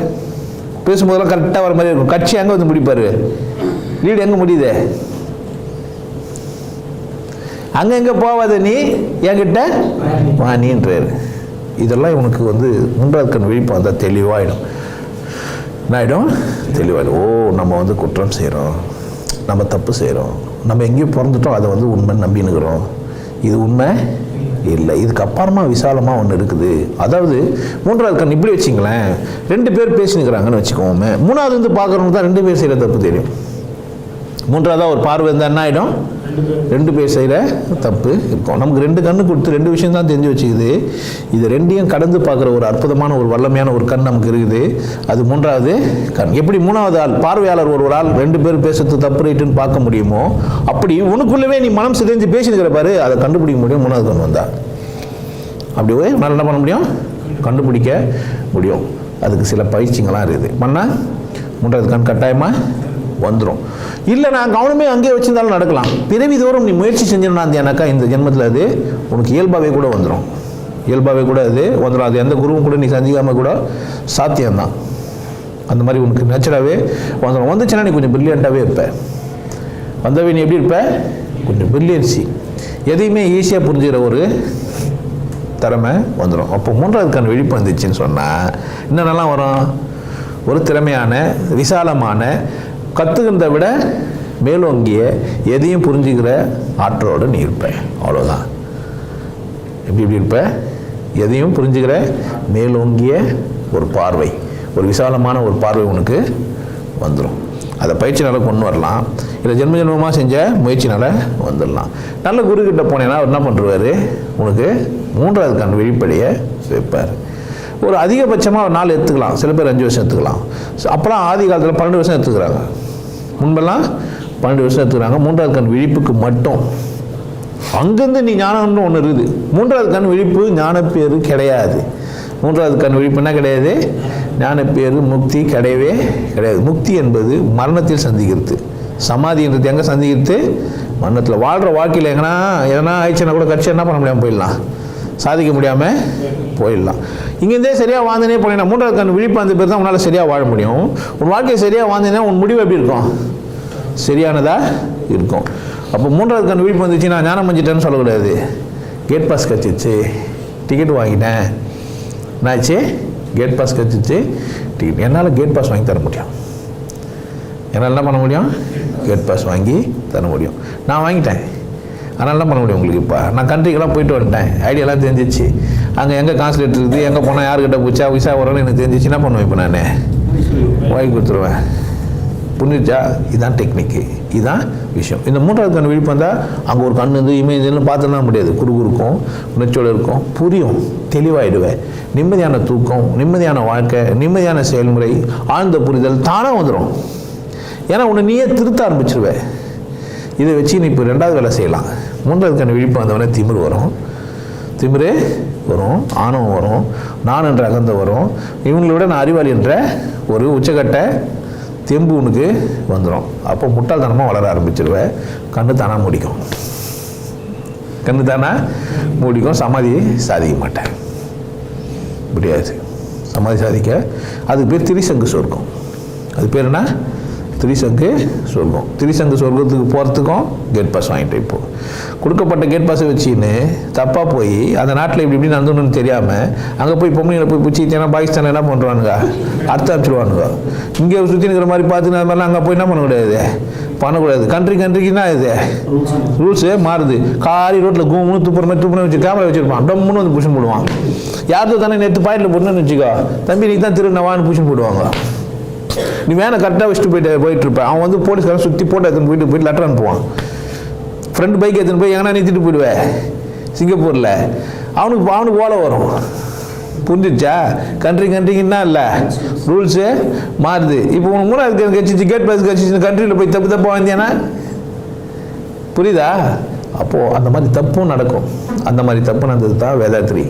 பேசும்போதெல்லாம் கரெக்டாக வர மாதிரி இருக்கும். கட்சி எங்கே வந்து முடிப்பார், லீடு எங்கே முடியுது, அங்கே எங்கே போவாத நீ என்கிட்ட வாணின்றார். இதெல்லாம் இவனுக்கு வந்து மூன்றாவது கண் விழிப்பு வந்தால் தெளிவாயிடும். என்ன ஆகிடும், தெளிவாயிடும். ஓ, நம்ம வந்து குற்றம் செய்கிறோம், நம்ம தப்பு செய்கிறோம், நம்ம எங்கேயும் பிறந்துட்டோம், அதை வந்து உண்மைன்னு நம்பினுக்கிறோம், இது உண்மை இல்லை. இதுக்கு அப்புறமா விசாலமாக ஒன்று இருக்குது. அதாவது மூன்றாவது கண் இப்படி வச்சிங்களேன், 2 பேர் பேசினுக்கிறாங்கன்னு வச்சுக்கோமே, மூணாவது வந்து பார்க்குறவங்க தான் 2 பேர் செய்கிற தப்பு தெரியும். மூன்றாவதாக ஒரு பார்வை இருந்தால் என்ன ஆகிடும், 2 பேர் செய்கிற தப்பு இருக்கும். நமக்கு 2 கண்ணு கொடுத்து 2 விஷயம் தான் தெரிஞ்சு வச்சுக்குது. இது 2ஐயும் கடந்து பார்க்குற ஒரு அற்புதமான ஒரு வல்லமையான ஒரு கண் நமக்கு இருக்குது. அது மூன்றாவது கண். எப்படி மூணாவது ஆள் பார்வையாளர் ஒரு ஆள் 2 பேர் பேசுறது தப்பு ரைட்டுன்னு பார்க்க முடியுமோ, அப்படி உனக்குள்ளவே நீ மனம் சிதைஞ்சு பேசினுக்கிற பாரு, அதை கண்டுபிடிக்க முடியும் மூணாவது கண் வந்தா. அப்படி நல்லா என்ன பண்ண முடியும், கண்டுபிடிக்க முடியும். அதுக்கு சில பயிற்சிங்களாம் இருக்குது. பண்ணால் மூன்றாவது கண் கட்டாயமாக வந்துடும். இல்லை நான் கவனமே அங்கேயே வச்சிருந்தாலும் நடக்கலாம். பிறவி தோறும் நீ முயற்சி செஞ்சிருந்தாந்தியானாக்கா இந்த ஜென்மத்தில் அது உனக்கு இயல்பாகவே கூட வந்துடும். இயல்பாகவே கூட அது வந்துடும். அது எந்த குருவும் கூட நீ சந்திக்காமல் கூட சாத்தியம்தான். அந்த மாதிரி உனக்கு நேச்சராகவே வந்துடும். வந்துச்சுன்னா நீ கொஞ்சம் பிரில்லியண்ட்டாகவே இருப்ப. வந்தவே நீ எப்படி இருப்ப, கொஞ்சம் பிரில்லியன்சி, எதையுமே ஈஸியாக புரிஞ்சுக்கிற ஒரு திறமை வந்துடும். அப்போ மூன்றாவது கண் விழிப்பு வந்துச்சுன்னு சொன்னால் என்னென்னலாம் வரும், ஒரு திறமையான விசாலமான கற்றுக்கிறத விட மேலோங்கிய எதையும் புரிஞ்சுக்கிற ஆற்றலோடு நீ இருப்ப. அவ்வளோதான். எப்படி இருப்ப, எதையும் புரிஞ்சுக்கிற மேலோங்கிய ஒரு பார்வை, ஒரு விசாலமான ஒரு பார்வை உனக்கு வந்துடும். அதை பயிற்சினால கொண்டு வரலாம், இல்லை ஜென்ம ஜென்மமாக செஞ்ச முயற்சினால வந்துடலாம். நல்ல குருக்கிட்ட போனேன்னா அவர் என்ன பண்ணுறாரு, உனக்கு மூன்றாவது கண் வெளிப்படையை வைப்பார். ஒரு அதிகபட்சமாக ஒரு 4 எடுத்துக்கலாம், சில பேர் 5 வருஷம் எடுத்துக்கலாம். அப்போலாம் ஆதி காலத்தில் 12 வருஷம் எடுத்துக்கிறாங்க. முன்பெல்லாம் 12 வருஷம் எடுத்துக்கிறாங்க மூன்றாவது கண் விழிப்புக்கு மட்டும். அங்கேருந்து நீ ஞானம்னு ஒன்று இருக்குது. மூன்றாவது கண் விழிப்பு ஞானப்பேறு கிடையாது. மூன்றாவது கண் விழிப்புன்னா கிடையாது, ஞானப்பேறு முக்தி கிடையவே கிடையாது. முக்தி என்பது மரணத்தில் சந்திக்கிறது. சமாதின்றது எங்கே சந்திக்கிறது, மரணத்தில். வாழ்கிற வாழ்க்கையில் எதனா ஆயிடுச்சுன்னா கூட கட்சி என்ன பண்ண முடியாமல் போயிடலாம், சாதிக்க முடியாமல் போயிடலாம். இங்கேருந்தே சரியாக வாழ்ந்தனே போனீங்கன்னா மூன்றாவது கண் விழிப்பாந்த பேர் தான் உன்னால் சரியாக வாழ முடியும். உன் வாழ்க்கையை சரியாக வாழ்ந்தேன்னா உன் முடிவு எப்படி இருக்கும், சரியானதாக இருக்கும். அப்போ மூன்றாவது கண் விழிப்பு வந்துச்சு, நான் ஞானம் பண்ணிட்டேன்னு சொல்லக்கூடாது. கேட் பாஸ் கிடச்சிச்சு, டிக்கெட் வாங்கிட்டேன், என்னாச்சு, கேட் பாஸ் கிடச்சிச்சு, டிக்கெட். என்னால் கேட் பாஸ் வாங்கி தர முடியும். என்னால் என்ன பண்ண முடியும், கேட் பாஸ் வாங்கி தர முடியும். நான் வாங்கிட்டேன், அதனால என்ன பண்ண முடியும் உங்களுக்கு. இப்போ நான் கண்ட்ரிக்கெல்லாம் போயிட்டு வந்துட்டேன், ஐடியாலாம் தெரிஞ்சிச்சு. அங்கே எங்கே கான்சுலேட் இருக்குது, எங்கே போனால் யாருக்கிட்ட போச்சா விசா வரணும்னு எனக்கு தெரிஞ்சிச்சு. என்ன பண்ணுவேன், இப்போ நான் வாங்கி கொடுத்துருவேன். புரிஞ்சிச்சா? இதுதான் டெக்னிக்கு, இதுதான் விஷயம். இந்த மூன்றாவது கண் விழிப்பு வந்தால் அங்கே ஒரு கண் வந்து இமேஜ்லாம் பார்த்துலாம் முடியாது. குறுகுறுக்கும், உணர்ச்சியோடு இருக்கும், புரியும், தெளிவாயிடுவேன். நிம்மதியான தூக்கம், நிம்மதியான வாழ்க்கை, நிம்மதியான செயல்முறை, ஆழ்ந்த புரிதல் தானாக வந்துடும். ஏன்னா உன்னை நீயே திருத்த ஆரம்பிச்சிருவேன். இதை வச்சு நீ இப்போ 2வது வேலை செய்யலாம். மூன்றாவது கண் விழிப்பு வந்தவொடனே திமிரு வரும், திமிரு வரும், ஆணவம் வரும், நான் என்ற அகந்த வரும். இவங்களை விட நான் அறிவாளி என்ற ஒரு உச்சக்கட்ட தெம்பு உனக்கு வந்துடும். அப்போ முட்டாள்தனமாக வளர ஆரம்பிச்சிருவேன். கண்ணு தானாக மூடிக்கும், கண்ணு தானாக மூடிக்கும். சமாதி சாதிக்க மாட்டேன், முடியாது சமாதி சாதிக்க. அதுக்கு பேர் திரிசங்கு சொர்க்கம். அது பேர் என்ன, திரிசங்கு சொர்க்கம். திரிசங்கு சொர்க்கத்துக்கு போகிறதுக்கும் கேட் பாஸ் வாங்கிட்டு இப்போது கொடுக்கப்பட்ட கேட் பாஸை வச்சுன்னு தப்பாக போய் அந்த நாட்டில் இப்படி நடந்துன்னு தெரியாமல் அங்கே போய் பொம்மைகளை போய் பிடிச்சிட்டேன்னா பாகிஸ்தானில் என்ன பண்ணுறானுங்க, அடுத்து அனுப்பிச்சிடுவானுங்க. இங்கே சுற்றி இருக்கிற மாதிரி பார்த்துன்னு அது மாதிரிலாம் அங்கே போய் என்ன பண்ணக்கூடாது, பண்ணக்கூடாது. கண்ட்ரிக்குன்னா இது ரூல்ஸு மாறுது. காரி ரோட்டில் கூமுன்னு துப்புற வச்சு கேமரா வச்சுருப்பான், டம்முன்னு வந்து புஷன் போடுவான். யார்தோ தானே நேற்று பாயிண்டில் போடணும்னு வச்சுக்கோ, தம்பி நீ தான் திருநவான்னு புஷன் போடுவாங்க. நீ வேணை கரெக்டாக வச்சுட்டு போயிட்டு இருப்பேன். அவன் வந்து போலீஸ்காரன் சுற்றி போட்டு எடுத்துன்னு போயிட்டு லெட்டர் அனுப்புவான். ஃப்ரெண்டு பைக் எடுத்துன்னு போய் எங்கன்னா நிறுத்திட்டு போயிடுவேன் சிங்கப்பூரில். அவனுக்கு ஓலை வரும். புரிஞ்சிச்சா? கண்ட்ரிக்குன்னா இல்லை, ரூல்ஸு மாறுது. இப்போ உனக்கு மூணாவது கட்சிச்சு, கேட் பாஸ் கட்சிச்சு, கண்ட்ரியில் போய் தப்பாக வந்தியானா புரியுதா? அப்போது அந்த மாதிரி தப்பும் நடக்கும். அந்த மாதிரி தப்பு நடந்தது தான் வேதாத்திரி.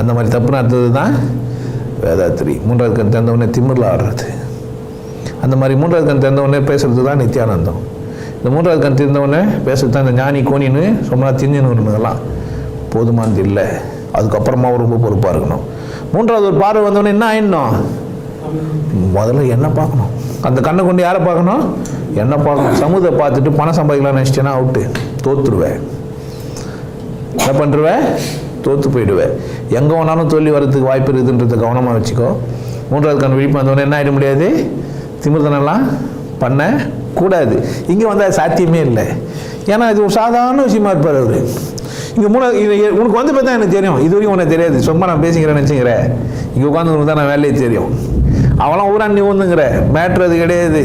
அந்த மாதிரி தப்பு நடந்தது தான் வேதாத்திரி. மூன்றாவது கண் திறந்தவொடனே திமிரில் ஆடுறது, அந்த மாதிரி மூன்றாவது கண் திறந்தவொடனே பேசுறது தான் நித்தியானந்தம். இந்த மூன்றாவது கண் திறந்தவொடனே பேசுறது தான் இந்த ஞானி கோணின்னு சொன்னால் திஞ்சினுலாம் போதுமானது இல்லை. அதுக்கப்புறமா ரொம்ப பொறுப்பாக இருக்கணும். மூன்றாவது ஒரு பார்வை வந்தவொடனே என்ன ஆயிடணும், முதல்ல என்ன பார்க்கணும். அந்த கண்ணை கொண்டு யாரை பார்க்கணும், என்ன பார்க்கணும். சமூகத்தை பார்த்துட்டு பணம் சம்பாதிக்கலாம்னு நினச்சிட்டேன்னா அவுட்டு, தோற்றுருவேன். என்ன பண்ணுருவேன், தோற்று போயிடுவேன். எங்கே வேணாலும் தோல்வி வரதுக்கு வாய்ப்பு இருக்குதுன்றதை கவனமாக வச்சுக்கோ. மூன்றாவது கண் விழிப்பு வந்தவொடனே என்ன ஆகிட முடியாது, திமிர்தனெல்லாம் பண்ணக்கூடாது. இங்கே வந்தால் சாத்தியமே இல்லை. ஏன்னா இது ஒரு சாதாரண விஷயமா இருப்பார் அவர். இங்கே உனக்கு வந்து பார்த்தா எனக்கு தெரியும், இது வரைக்கும் உனக்கு தெரியாது, சும்மா நான் பேசிக்கிறேன்னு நினச்சிக்கிறேன். இங்கே உட்காந்து தான் நான் வேலையே தெரியும். அவளாம் ஊரான் நீ ஒன்றுங்கிற மேட்ரு அது கிடையாது.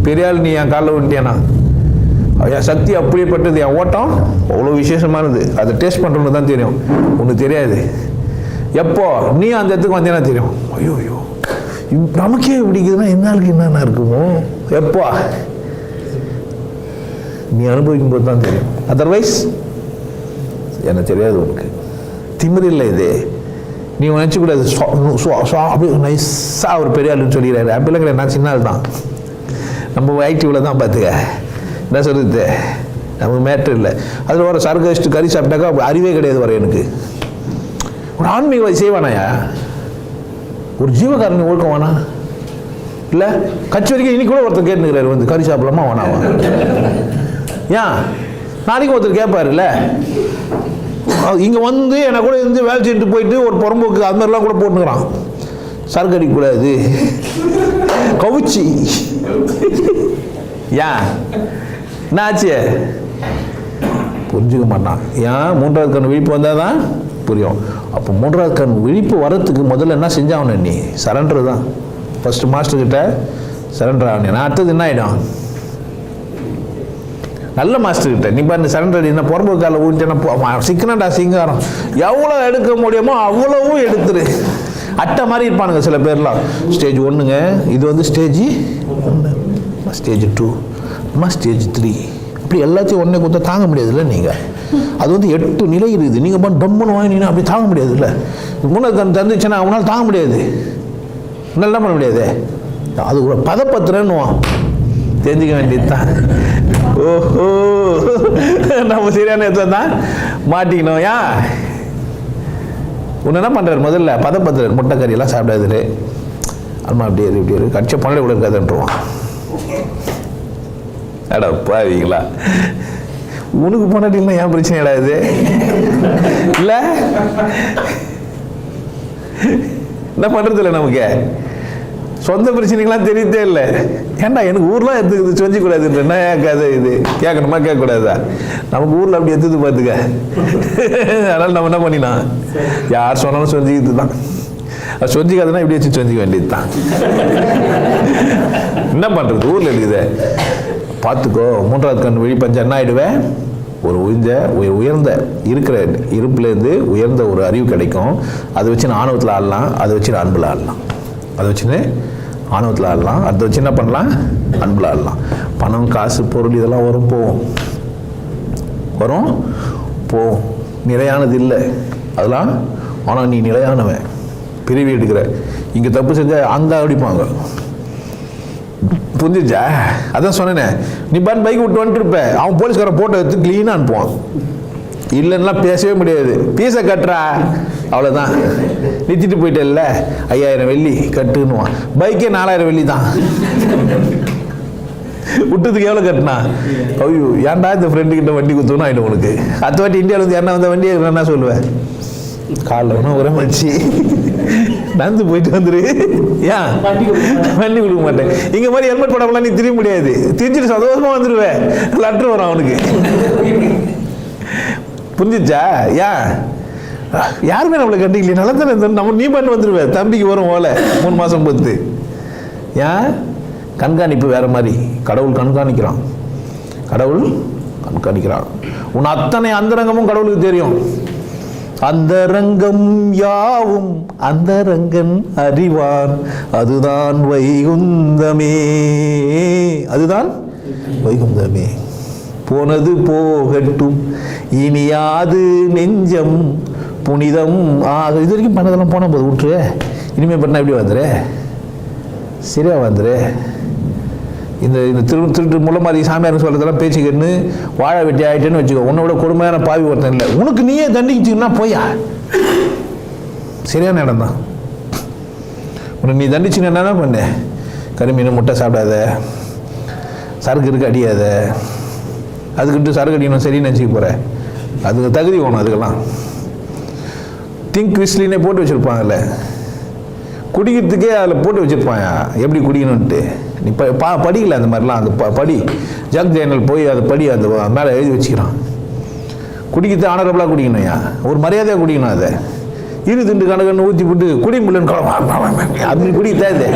பெரியாள் நீ என் காலில் விட்டியானா, என் சக்தி அப்படியேப்பட்டது, என் ஓட்டம் அவ்வளோ விசேஷமானது. அதை டேஸ்ட் பண்ணுறவனுக்கு தான் தெரியும், ஒன்று தெரியாது. எப்போ நீ அந்த இடத்துக்கு வந்தேன்னா தெரியும். ஐயோ ஐயோ நமக்கே பிடிக்குதுன்னா என்னாலுக்கு என்னென்ன இருக்குமோ. எப்போ நீ அனுபவிக்கும் போது தான் தெரியும். அதர்வைஸ் எனக்கு தெரியாது. உனக்கு திமிரு இல்லை இது. நீ நினச்சக்கூடாது அப்படி நைஸாக ஒரு பெரிய ஆளுன்னு சொல்லிடுறாரு. அப்படிலாம் கிடையாது, நான் சின்ன ஆள் தான். நம்ம ஆக்டிவில் தான் பார்த்துக்க. என்ன சொல்கிறது, நமக்கு மேட்ரு இல்லை. அதில் வர சரக்கு வச்சுட்டு கறி சாப்பிட்டாக்கா அறிவே கிடையாது வர எனக்கு. ஒரு ஆன்மீகவாதி செய்வானாயா? ஒரு ஜீவகாரணி ஒழுக்கம் வேணா இல்லை? கட்சி வரைக்கும் இன்னைக்கு கூட ஒருத்தர் கேட்டுக்கிறாரு வந்து கறி சாப்பிடலாமா வேணாவா? ஏன் நாளைக்கு ஒருத்தர் கேட்பாருல்ல, இங்கே வந்து என்னை கூட இருந்து வேலை செஞ்சுட்டு போயிட்டு ஒரு புறம்போக்கு அது மாதிரிலாம் கூட போட்டுக்கிறான். சரக்கு அடிக்கக்கூடாது கவுச்சி. ஏன் என்ன ஆச்சு? புரிஞ்சுக்க மாட்டான். ஏன் மூன்றாவது கண் விழிப்பு வந்தால் தான் புரியும். அப்போ மூன்றாவது கண் விழிப்பு வரத்துக்கு முதல்ல என்ன செஞ்சாகணும்? நீ சரண்டர் தான் ஃபர்ஸ்ட். மாஸ்டர்கிட்ட சரண்டர் ஆகணும். நான் அடுத்தது என்ன ஆகிடும்? நல்ல மாஸ்டர்கிட்ட நீ பண்ணு சரண்டர். என்ன புறம்பு காலை ஊட்டினா சிக்கனண்டா சிங்காரம், எவ்வளோ எடுக்க முடியுமோ அவ்வளவும் எடுத்துரு. அட்டை மாதிரி இருப்பானுங்க சில பேர்லாம். ஸ்டேஜ் 1ங்க, இது வந்து ஸ்டேஜ் 1, ஸ்டேஜ் 2, ஸ்டேஜ் 3, அப்படி எல்லாத்தையும் ஒன்றே கொடுத்தா தாங்க முடியாதுல்ல நீங்கள். அது வந்து 8 நிலை இருக்குது. நீங்கள் பண்ண டம்முன்னு வாங்கினீங்கன்னா அப்படி தாங்க முடியாது இல்லை. மூணாவது கண் தந்துச்சுன்னா அவனால் தாங்க முடியாது, நல்லா பண்ண முடியாது. அது ஒரு பதப்பத்திரன்னுவான், தெரிஞ்சுக்க வேண்டியது தான். ஓஹோ நம்ம சரியான இடத்துல தான் மாட்டிக்கணும். ஏன் ஒன்று என்ன பண்ணுறாரு? முதல்ல பதப்பத்திரர் முட்டை கறியெல்லாம் சாப்பிடாது. அம்மா அப்படி இரு இப்படி இரு, கட்சி பண்ணல கூட இருக்காதுன்றான். அடா பாவீங்களா, உனக்கு பண்ணாட்டிங்கன்னா ஏன் பிரச்சனை இடாது இல்லை? என்ன பண்ணுறது இல்லை, நமக்கு சொந்த பிரச்சனைகள்லாம் தெரியதே இல்லை. ஏன்டா எனக்கு ஊர்லாம் எடுத்துக்குது செஞ்சுக்கூடாதுன்ற என்ன கதை இது? கேட்கணுமா கேட்கக்கூடாதா? நமக்கு ஊரில் அப்படி எடுத்துது பார்த்துக்க. அதனால் நம்ம என்ன பண்ணினா யார் சொன்னாலும் செஞ்சுக்கிட்டு தான். அது செஞ்சுக்காதுன்னா இப்படி வச்சு செஞ்சுக்க வேண்டியது தான். என்ன பண்ணுறது, ஊரில் இருக்குது பார்த்துக்கோ. மூன்றாவது கண் விழிப்பஞ்சா என்ன ஆகிடுவேன்? ஒரு உயர்ந்த இருக்கிற இருப்புலேருந்து உயர்ந்த ஒரு அறிவு கிடைக்கும். அதை வச்சு நான் ஆணவத்தில் ஆடலாம், அதை வச்சு நான் அன்பில் ஆடலாம். அதை வச்சுன்னு ஆணவத்தில் ஆடலாம், அதை வச்சு என்ன பண்ணலாம்? அன்பில் ஆடலாம். பணம் காசு பொருள் இதெல்லாம் வரும் போகும், வரும் போகும், நிலையானது இல்லை அதெல்லாம். ஆனால் நீ நிலையானவன், பிரிவி எடுக்கிற. இங்கே தப்பு செஞ்சால் அங்கே அடிப்பாங்க, புரிஞ்சிச்சா? அதான் சொன்னேனே, நீ பாட்டு பைக் விட்டு வந்துட்டுருப்ப, அவன் போலீஸ்கார போட்டோ எடுத்து க்ளீனாக அனுப்புவான். இல்லைன்னா பேசவே முடியாது. பீஸை கட்டுறா அவ்வளோதான், நிறுத்திட்டு போயிட்டேல்ல 5000 வெள்ளி கட்டுன்னுவான். பைக்கே 4000 வெள்ளி தான். விட்டதுக்கு எவ்வளோ கட்டினா? ஐயோ ஏன்டா இந்த ஃப்ரெண்டுக்கிட்ட வண்டி குத்துணும் ஆகிடும் உனக்கு. அடுத்த வாட்டி இந்தியாவில் வந்து யாருன்னா வந்த வண்டியை என்ன சொல்லுவேன்? காலில் ஒன்றும் உரம் வச்சு நடந்து போயிட்டு வந்துரு. ஏன் வண்டி கொடுக்க மாட்டேன்? இங்கே மாதிரி ஹெல்மெட் போடாமலாம் நீ திரிய முடியாது. திரிஞ்சிட்டு சந்தோஷமாக வந்துடுவேன், லெட்ரு வரும் அவனுக்கு. புரிஞ்சிச்சா? ஏன் யாருமே நம்மளை கண்டிக்கலையே, நல்லா தானே நம்ம நீ பண்ணி வந்துடுவேன். தம்பிக்கு வரும் ஓலை 3 மாதம் பொறுத்து. ஏன் கண்காணிப்பு வேற மாதிரி. கடவுள் கண்காணிக்கிறான், கடவுள் கண்காணிக்கிறான். உன் அத்தனை அந்தரங்கமும் கடவுளுக்கு தெரியும். அந்தரங்கம் யாவும் அந்தரங்கன் அறிவான், அதுதான் வைகுந்தமே, அதுதான் வைகுந்தமே. போனது போகட்டும் இனியாது நெஞ்சம் புனிதம் ஆக. இது வரைக்கும் பண்ணதெல்லாம் போன போது விட்டுரு. இனிமேல் பண்ணால் எப்படி வந்துரு? சரியா வந்துரு. இந்த திருட்டு முள்ள மாதிரி சாமியார் சொல்றதெல்லாம் பேச்சு கேட்டு வாழை வெட்டி ஆகிட்டேன்னு வச்சுக்கோ. உன்னை விட கொடுமையான பாவி ஒருத்தன் இல்லை. உனக்கு நீயே தண்டிக்கிட்டீங்கன்னா போயா, சரியான இடம் தான். உனக்கு நீ தண்டிச்சுன்னு என்ன பண்ண? கருமீன் முட்டை சாப்பிடாத, சரக்கு இருக்கு அடியாத. அதுக்கிட்டு சரக்கு அடிக்கணும் சரின்னு நினச்சிக்க போகிற. அதுக்கு தகுதி வேணும். அதுக்கெல்லாம் திங்க் விஸ்லினே போட்டு வச்சுருப்பாங்கல்ல, குடிக்கிறதுக்கே அதில் போட்டு வச்சுருப்பாங்க எப்படி குடிக்கணும்ன்ட்டு. நீ படிக்கல அந்த மாதிரிலாம். அந்த படி ஜக் ஜேர்னல் போய் அதை படி, அந்த மேலே எழுதி வச்சுக்கிறான். குடிக்கிறது ஆனரபிளாக குடிக்கணும்யா, ஒரு மரியாதையாக குடிக்கணும். அதை திண்டு கணக்கு ஊற்றி போட்டு குடி முடியலன்னு அப்படி குடிக்க தேவை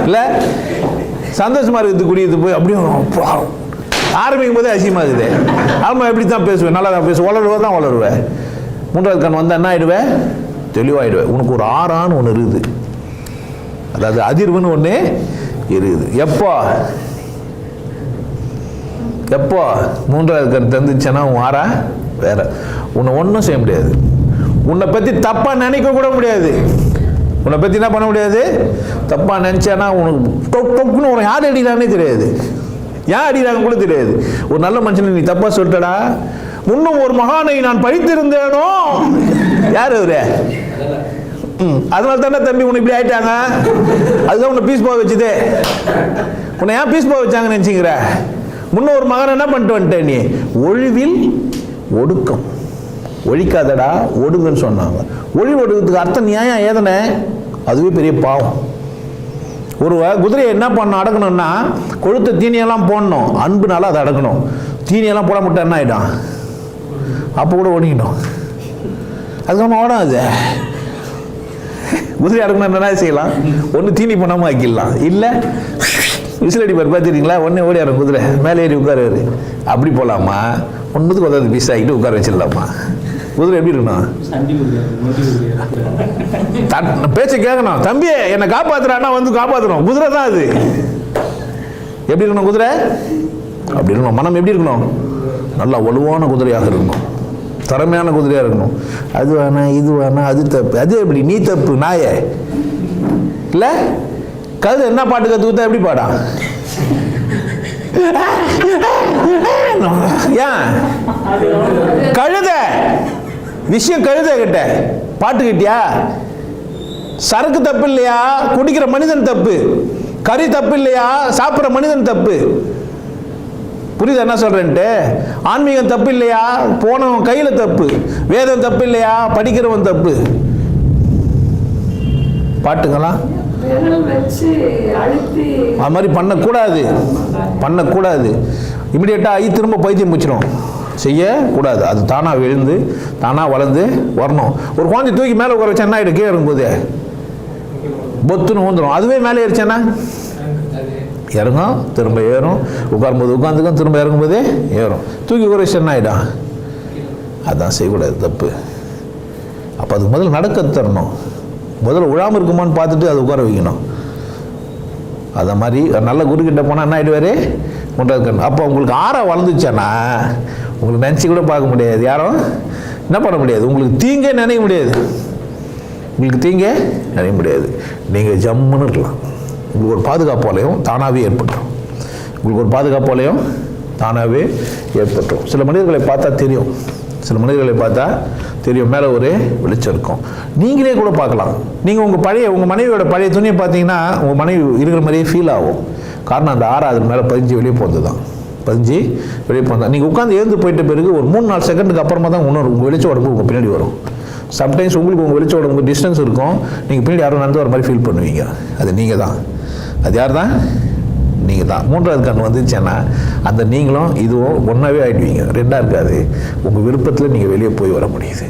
இல்லை. சந்தோஷமா இருக்குது குடிக்கிறது போய் அப்படியும் ஆரம்பிக்கும் போதே அசியமாக இருக்குது. ஆமாம் எப்படி தான் பேசுவேன், நல்லா தான் பேசுவேன், வளருவேன் வளருவேன். மூன்றாவது கண் வந்தால் என்ன ஆகிடுவேன், தெளிவாகிடுவேன். உனக்கு ஒரு ஆறான்னு ஒன்று இருக்குது, அதாவது அதிர்வுன்னு ஒன்று இருக்குது. எப்போ மூன்றாவது கண் தந்துச்சுன்னா உன் ஆறா வேற. உன்னை ஒன்றும் செய்ய முடியாது, உன்னை பற்றி தப்பாக நினைக்க கூட முடியாது. உன்னை பற்றி என்ன பண்ண முடியாது, தப்பாக நினச்சானா உனக்கு டொக்குன்னு உனக்கு யார் அடிக்கிறானே தெரியாது, ஏன் அடிக்கிறாங்க கூட தெரியாது. ஒரு நல்ல மனுஷனை நீ தப்பாக சொல்லிட்டடா, இன்னும் ஒரு மகானை நான் படித்திருந்தேனோ, யார் அவரு? அதனால தானே தம்பி உன்னை இப்படி ஆயிட்டாங்க. அதுதான் உன்னை பீஸ் போக வச்சுதே. உன்னை ஏன் பீஸ் போக வச்சாங்கன்னு நினச்சிக்கிற? முன்ன ஒரு மகன் என்ன பண்ணிட்டு வந்துட்டேன் நீ, ஒழிவில் ஒடுக்கம். ஒழிக்காதடா ஒடுங்கன்னு சொன்னாங்க. ஒழிவு ஒடுக்கிறதுக்கு அர்த்தம் நியாயம் ஏதனை, அதுவே பெரிய பாவம். ஒரு குதிரையை என்ன பண்ணணும், அடக்கணும்னா கொழுத்த தீனியெல்லாம் போடணும், அன்புனால அதை அடக்கணும். தீனியெல்லாம் போட மாட்டா என்ன ஆகிடும், அப்போ கூட ஓடிக்கணும். அதுக்கப்புறமா ஓடாது. குதிரை அடக்கணும் என்ன செய்யலாம், ஒன்று தீனி பண்ணாமல் ஆக்கிடலாம், இல்லை விசில் அடிப்பார் பார்த்துருக்கீங்களா, ஒன்றே ஓடியாரும் குதிரை மேலே ஏறி உட்காருவாரு. அப்படி போகலாமா, ஒன்றுத்துக்கு உதவி பீஸ் ஆகிட்டு உட்கார வச்சிடலாமா? குதிரை எப்படி இருக்கணும், பேச்ச கேட்கணும். தம்பி என்னை காப்பாத்துறான்னா வந்து காப்பாற்றணும். குதிரை தான் அது. எப்படி இருக்கணும் குதிரை, அப்படி இருக்கணும். மனம் எப்படி இருக்கணும், நல்லா வலுவான குதிரையாக இருக்கணும், திறமையான குதிரையாக இருக்கணும். அது வேணாம் இது வேணாம் அது தப்பு, அது எப்படி நீ தப்பு நாயே இல்லை. கழுதை என்ன பாட்டு கற்றுக்கிட்டா எப்படி பாடா, ஏன் கழுத விஷயம் கழுத கிட்ட பாட்டு கிட்டியா? சரக்கு தப்பு இல்லையா, குடிக்கிற மனிதன் தப்பு. கறி தப்பு இல்லையா, சாப்பிட்ற மனிதன் தப்பு. புரியுது என்ன சொல்றேன்ட்டு? ஆன்மீகம் தப்பு இல்லையா, போனவன் கையில தப்பு. வேதம் தப்பு இல்லையா, படிக்கிறவன் தப்பு. பாட்டுங்களா அது மாதிரி பண்ணக்கூடாது. இமிடியேட்டா ஆகி திரும்ப பைத்தியம் பிடிச்சிடும், செய்யக்கூடாது. அது தானாக விழுந்து தானாக வளர்ந்து வரணும். ஒரு குழந்தை தூக்கி மேலே உட்கார வச்சா என்ன ஆகிடும், கீழே இருக்கும்போது பொத்துன்னு ஊந்துடும். அதுவே மேலே ஏறிச்சேன்னா இறங்கும், திரும்ப ஏறும். உட்காரும்போது உட்காந்துக்கும், திரும்ப இறங்கும்போதே ஏறும். தூக்கி உட்கார வச்சா என்ன ஆகிடும், அதுதான் செய்யக்கூடாது, தப்பு. அப்போ அதுக்கு முதல்ல நடக்க தரணும். முதல்ல விழாமல் இருக்குமான்னு பார்த்துட்டு அதை உட்கார வைக்கணும். அதை மாதிரி நல்ல குருக்கிட்ட போனால் என்ன ஆகிடுவார், மூன்றாவது கண். அப்போ உங்களுக்கு ஆறாக வளர்ந்துச்சானா உங்களுக்கு நினச்சி கூட பார்க்க முடியாது, யாரும் என்ன பண்ண முடியாது, உங்களுக்கு தீங்கே நினைக்க முடியாது. நீங்கள் ஜம்முன்னு இருக்கலாம். உங்களுக்கு ஒரு பாதுகாப்பு வலையம் தானாகவே ஏற்பட்டுரும். சில மனிதர்களை பார்த்தா தெரியும், மேலே ஒரு வெளிச்சம் இருக்கும். நீங்களே கூட பார்க்கலாம். நீங்கள் உங்கள் மனைவியோட பழைய துணியை பார்த்தீங்கன்னா உங்கள் மனைவி இருக்கிற மாதிரியே ஃபீல் ஆகும். காரணம் அந்த ஆறாவது மேலே பதிஞ்சு வெளியே போகிறது தான். நீங்கள் உட்காந்து எழுந்து போயிட்ட பிறகு ஒரு 3-4 செகண்டுக்கு அப்புறமா தான் உங்கள் வெளிச்ச உடம்பு உங்கள் பின்னாடி வரும். சம்டைம்ஸ் உங்களுக்கு உங்கள் வெளிச்ச உடம்பு டிஸ்டன்ஸ் இருக்கும், நீங்கள் பின்னாடி யாரும் நடந்து வர மாதிரி ஃபீல் பண்ணுவீங்க. அது நீங்கள் தான். அது யார் தான், நீங்கள் தான். மூன்றாவது கண் வந்துச்சுன்னா அந்த நீங்களும் இதுவும் ஒன்றாவே ஆகிடுவீங்க, ரெண்டாக இருக்காது. உங்கள் விருப்பத்தில் நீங்கள் வெளியே போய் வர முடியுது.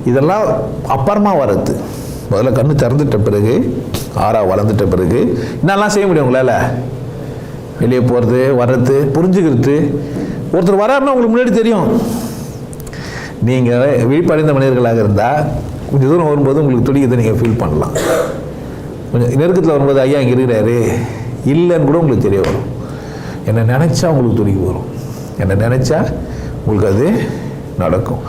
இதெல்லாம் அப்புறமா வர்றது. முதல்ல கண்ணு திறந்துட்ட பிறகு, ஆறா வளர்ந்துட்ட பிறகு என்னெல்லாம் செய்ய முடியும் உங்களால்? வெளியே போகிறது, வர்றது, புரிஞ்சுக்கிறது. ஒருத்தர் வராருன்னா உங்களுக்கு முன்னாடி தெரியும். நீங்கள் விழிப்படைந்த மனிதர்களாக இருந்தால் கொஞ்சம் தூரம் வரும்போது உங்களுக்கு துடிக்கிறதை நீங்கள் ஃபீல் பண்ணலாம். கொஞ்சம் நெருக்கத்தில் வரும்போது ஐயா இங்கே இருக்கிறாரு இல்லைன்னு கூட உங்களுக்கு தெரிய வரும். என்னை நினச்சா உங்களுக்கு துடிக்க வரும், என்னை நினச்சா உங்களுக்கு அது நடக்கும்.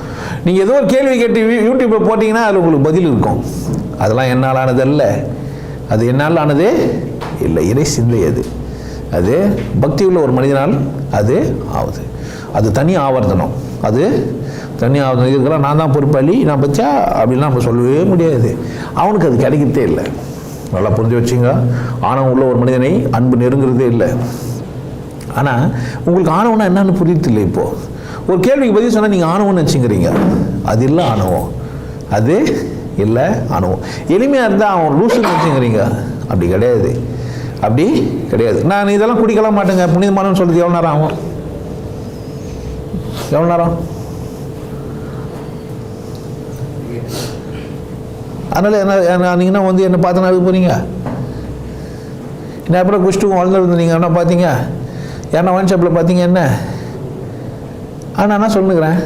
நீங்கள் ஏதோ ஒரு கேள்வி கேட்டு யூடியூப்பில் போட்டிங்கன்னா அதில் உங்களுக்கு பதில் இருக்கும். அதெல்லாம் என்னால் ஆனது அல்ல, அது என்னால் ஆனதே இல்லை, இறை சிந்தை. அது பக்தி உள்ள ஒரு மனிதனால் அது ஆகுது. அது தனி ஆவர்த்தனம், அது தனி ஆவர்த்தனம். இதுக்கெல்லாம் நான் தான் பொறுப்பாளி, நான் பச்சா அப்படின்லாம் நம்ம சொல்லவே முடியாது. அவனுக்கு அது கிடைக்கிறதே இல்லை. நல்லா புரிஞ்சு வச்சுங்க. ஆணவம் உள்ள ஒரு மனிதனை அன்பு நெருங்குறதே இல்லை. ஆனால் உங்களுக்கு ஆணவம்னா என்னன்னு புரியுது இல்லை. இப்போது ஒரு கேள்விக்கு பதில் சொன்னால் நீங்கள் ஆணவம்னு வச்சுக்கிறீங்க. அது இல்லை ஆணவம், அது இல்லை ஆணவம். எளிமையாக இருந்தால் அவன் லூசுன்னு வச்சுக்கிறீங்க. அப்படி கிடையாது. நான் இதெல்லாம் குடிக்கலாம் மாட்டேங்க, புனிதமானன்னு சொல்கிறது எவ்வளோ நேரம் ஆகும்? எவ்வளோ நேரம்? அதனால் என்ன நீங்கன்னா வந்து என்னை பார்த்து அதுக்கு போகிறீங்க? என்ன அப்புறம் குஷ்டு வளர்ந்துருந்து நீங்கள் என்ன பார்த்தீங்க? ஏன்னா ஒயின் ஷாப்பில் பார்த்தீங்க என்ன? ஆனால் நான் சொல்லுங்கிறேன்.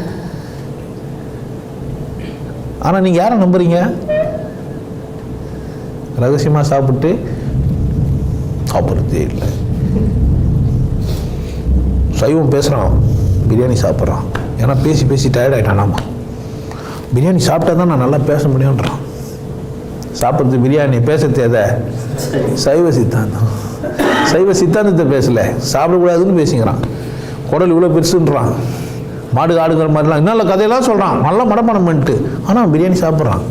ஆனால் நீங்கள் யாரை நம்புறீங்க? ரகசியமாக சாப்பிட்றதே இல்லை. சைவம் பேசுகிறான், பிரியாணி சாப்பிட்றான். ஏன்னா பேசி பேசி டயர்ட் ஆகிட்டானாமா. பிரியாணி சாப்பிட்டா தான் நான் நல்லா பேச முடியுன்றான். சாப்பிட்றது பிரியாணி, பேசுறது எதை? சைவ சித்தாந்தம். சைவ சித்தாந்தத்தை பேசலை, சாப்பிடக்கூடாதுன்னு பேசிக்கிறான். குடல் இவ்வளோ பெருசுன்றான், மாடு ஆடுகிற மாதிரிலாம் இன்னும் கதையெல்லாம் சொல்கிறான், நல்லா மடப்பணம் பண்ணிட்டு. ஆனால் பிரியாணி சாப்பிட்றான்.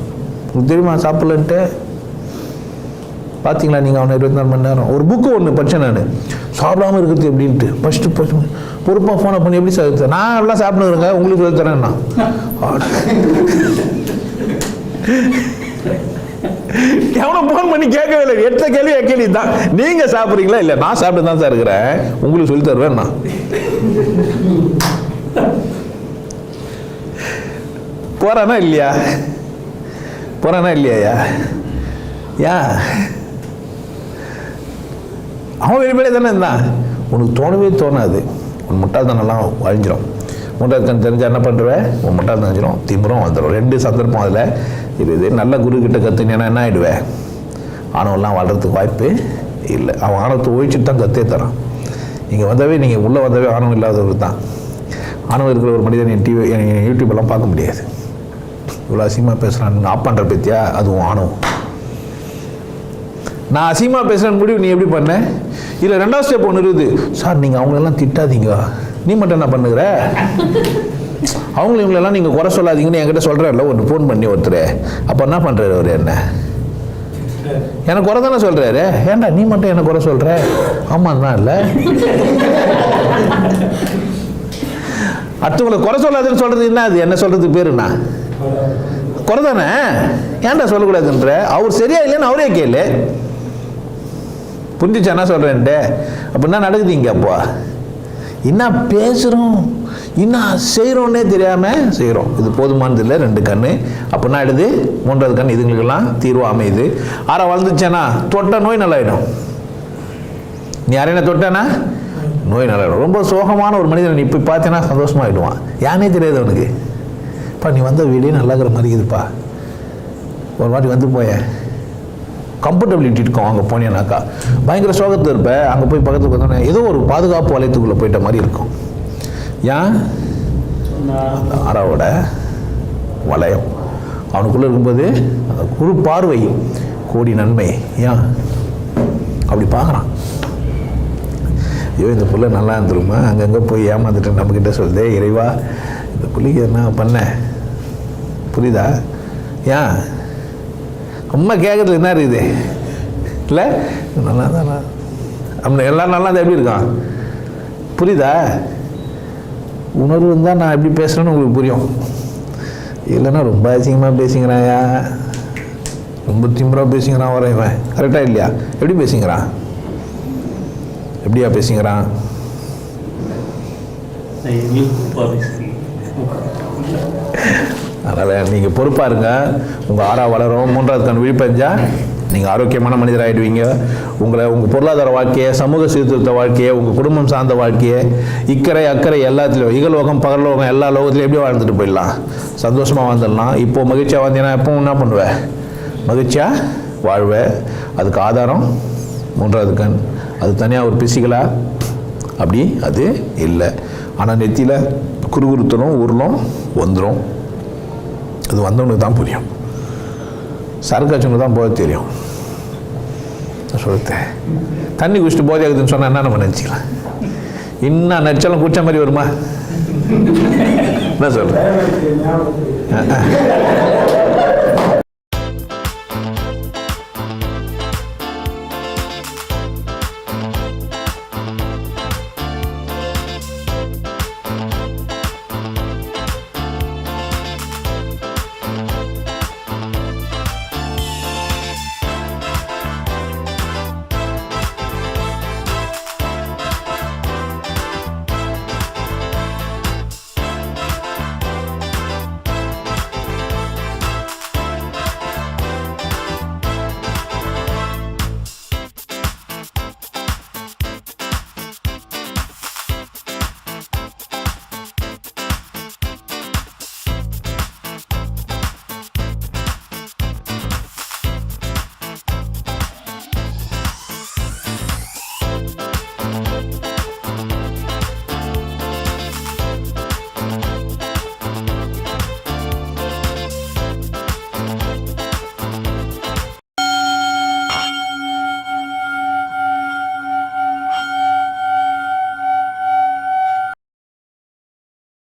தெரியுமா சாப்பிட்லன்ட்டு? பார்த்தீங்களா நீங்கள் அவனை 24 மணி நேரம்? ஒரு புக்கு ஒன்று படித்தேன் நான், சாப்பிடாமல் இருக்கிறது எப்படின்ட்டு. ஃபஸ்ட்டு பொறுப்பாக ஃபோனை பண்ணி எப்படி சாப்பிட்டு நான் எல்லாம் சாப்பிடுறேங்க, உங்களுக்கு சொல்லி தரேன்னா. எவனை ஃபோன் பண்ணி கேட்கவே இல்லை. எட்ட கேள்வி தான், நீங்கள் சாப்பிட்றீங்களா? இல்லை, நான் சாப்பிட்டு தான் சார் இருக்கிறேன், உங்களுக்கு சொல்லி தருவேன் நான். போறானா இல்லையா? இல்லையா? ஏன் அவன் வெளிப்படையே தானே இருந்தான். உனக்கு தோணவே தோணாது. உன் முட்டாள்தனெல்லாம் அழிஞ்சிடும். முட்டாள்தனம் தெரிஞ்சால் என்ன பண்ணுவேன்? உன் முட்டாள்தனம் அழிஞ்சிடும், திமிரும் வந்துடும். 2 சந்தர்ப்பம் அதில் இருக்குது. நல்ல குரு கிட்ட கற்றுனா என்ன ஆகிடுவேன்? ஆணவெல்லாம் வளர்கிறதுக்கு வாய்ப்பு இல்லை. அவன் ஆணவத்தை ஒழிச்சுட்டு தான் கற்றே தரான். இங்கே வந்தவே, நீங்கள் உள்ளே வந்தவே ஆணவம் இல்லாதவர் தான். ஆணவம் இருக்கிற ஒரு மனிதன் என் யூடியூப்பெல்லாம் பார்க்க முடியாது. இவ்வளோ அசிங்கமாக பேசுகிறான், ஆப் பண்ணுற பற்றியா? அதுவும் ஆணவம். நான் அசிங்கமாக பேசுகிறேன்னு முடிவு நீ எப்படி பண்ண? இல்லை 2வது ஸ்டெப் ஒன்று இருக்குது. சார் நீங்கள் அவங்களெல்லாம் திட்டாதீங்க, நீ மட்டும் என்ன பண்ணுகிற? இவங்களெல்லாம் நீங்கள் குறை சொல்லாதீங்கன்னு என்கிட்ட சொல்கிறேன்ல ஒன்று ஃபோன் பண்ணி ஒருத்தர். அப்போ என்ன பண்ணுறாரு அவர்? என்ன எனக்கு குறை தானே சொல்கிறாரு. ஏன்டா நீ மட்டும் என்ன குறை சொல்கிற? ஆமாம் தான். இல்லை அடுத்தவங்களை குறை சொல்லாதுன்னு சொல்கிறது என்ன? அது என்ன சொல்கிறதுக்கு பேருண்ணா? குறை தானே. ஏன்டா சொல்லக்கூடாதுன்ற? அவர் சரியா இல்லைன்னு அவரே கேளு. புரிஞ்சிச்சு என்ன சொல்கிறேன்ட்டு? அப்போ என்ன நடக்குது இங்கே? அப்போ என்ன பேசுகிறோம், என்ன செய்கிறோன்னே தெரியாமல் செய்கிறோம். இது போதுமானது இல்லை. 2 கண்ணு அப்படின்னா ஆயிடுது. 3வது கண் இதுங்களுக்கெல்லாம் தீர்வு அமையுது. 6 வளர்ந்துச்சேன்னா தொட்ட நோய் நல்லாயிடும். நீ யாரையான தொட்டேன்னா நோய் நல்லாயிடும். ரொம்ப சோகமான ஒரு மனிதன் நீ இப்போ பார்த்தேன்னா சந்தோஷமாகிடுவான். யானே தெரியாது அவனுக்கு. இப்போ நீ வந்த வீடே நல்லா இருக்கிற மாதிரி இருக்குதுப்பா, ஒரு வாட்டி வந்து போய கம்ஃபர்டபிலிட்டி இருக்கும். அங்கே போனேன்னாக்கா பயங்கர சோகத்தில் இருப்பேன். அங்கே போய் பக்கத்துக்கு வந்தோன்னே ஏதோ ஒரு பாதுகாப்பு வளையத்துக்குள்ளே போயிட்ட மாதிரி இருக்கும். ஏன்? அந்த ஆறாவோட வளையம் அவனுக்குள்ளே இருக்கும்போது குறு பார்வை கோடி நன்மை. ஏன் அப்படி பார்க்குறான்? ஐயோ இந்த புள்ள நல்லா இருந்துருமா, அங்கங்கே போய் ஏமாந்துட்டு நம்மக்கிட்ட சொல்லுதே, இறைவா இந்த புள்ளிக்கு என்ன பண்ண? புரியுதா? ஏன் அம்மா கேட்குறது என்ன இருக்குது? இல்லை நல்லா தானா அப்படி எல்லாம் நல்லா தான் எப்படி இருக்கான்? புரியுதா? உணர்வு இருந்தால் நான் எப்படி பேசுகிறேன்னு உங்களுக்கு புரியும். இல்லைன்னா ரொம்ப அசிங்கமாக பேசிக்கிறாயா, ரொம்ப திமிராக பேசிக்கிறான் வர இவன். கரெக்டாக இல்லையா? எப்படி பேசிக்கிறான்? எப்படியா பேசிக்கிறான்? அதனால் நீங்கள் பொறுப்பாக இருங்க. உங்கள் 6 வளரும். 3வது கண் விழிப்பஞ்சா நீங்கள் ஆரோக்கியமான மனிதர் ஆகிடுவீங்க. உங்கள் பொருளாதார வாழ்க்கையை, சமூக சீர்திருத்த வாழ்க்கையை, உங்கள் குடும்பம் சார்ந்த வாழ்க்கையை, இக்கரை அக்கறை எல்லாத்துலேயும், இகலோகம் பகலோகம் எல்லா லோகத்துலையும் எப்படி வாழ்ந்துட்டு போயிடலாம், சந்தோஷமாக வாழ்ந்துடலாம். இப்போது மகிழ்ச்சியாக வாழ்ந்தீங்கன்னா எப்போ என்ன பண்ணுவேன்? மகிழ்ச்சியாக வாழ்வேன். அதுக்கு ஆதாரம் 3வது கண். அது தனியாக ஒரு பிசிக்கலாக அப்படி அது இல்லை. ஆனால் நெத்தியில் குறுகுறுத்தலும் ஊரலும் வந்துடும். அது வந்தவனுக்கு தான் புரியும். சரக்காச்சவனுக்கு தான் போத தெரியும். சொல்லுத்தேன் தண்ணி குடிச்சிட்டு போதை ஆகுதுன்னு சொன்னால் என்ன நம்ம நினச்சிக்கலாம்? இன்னும் நடிச்சாலும் குடிச்ச மாதிரி வருமா? என்ன சொல்கிறேன்?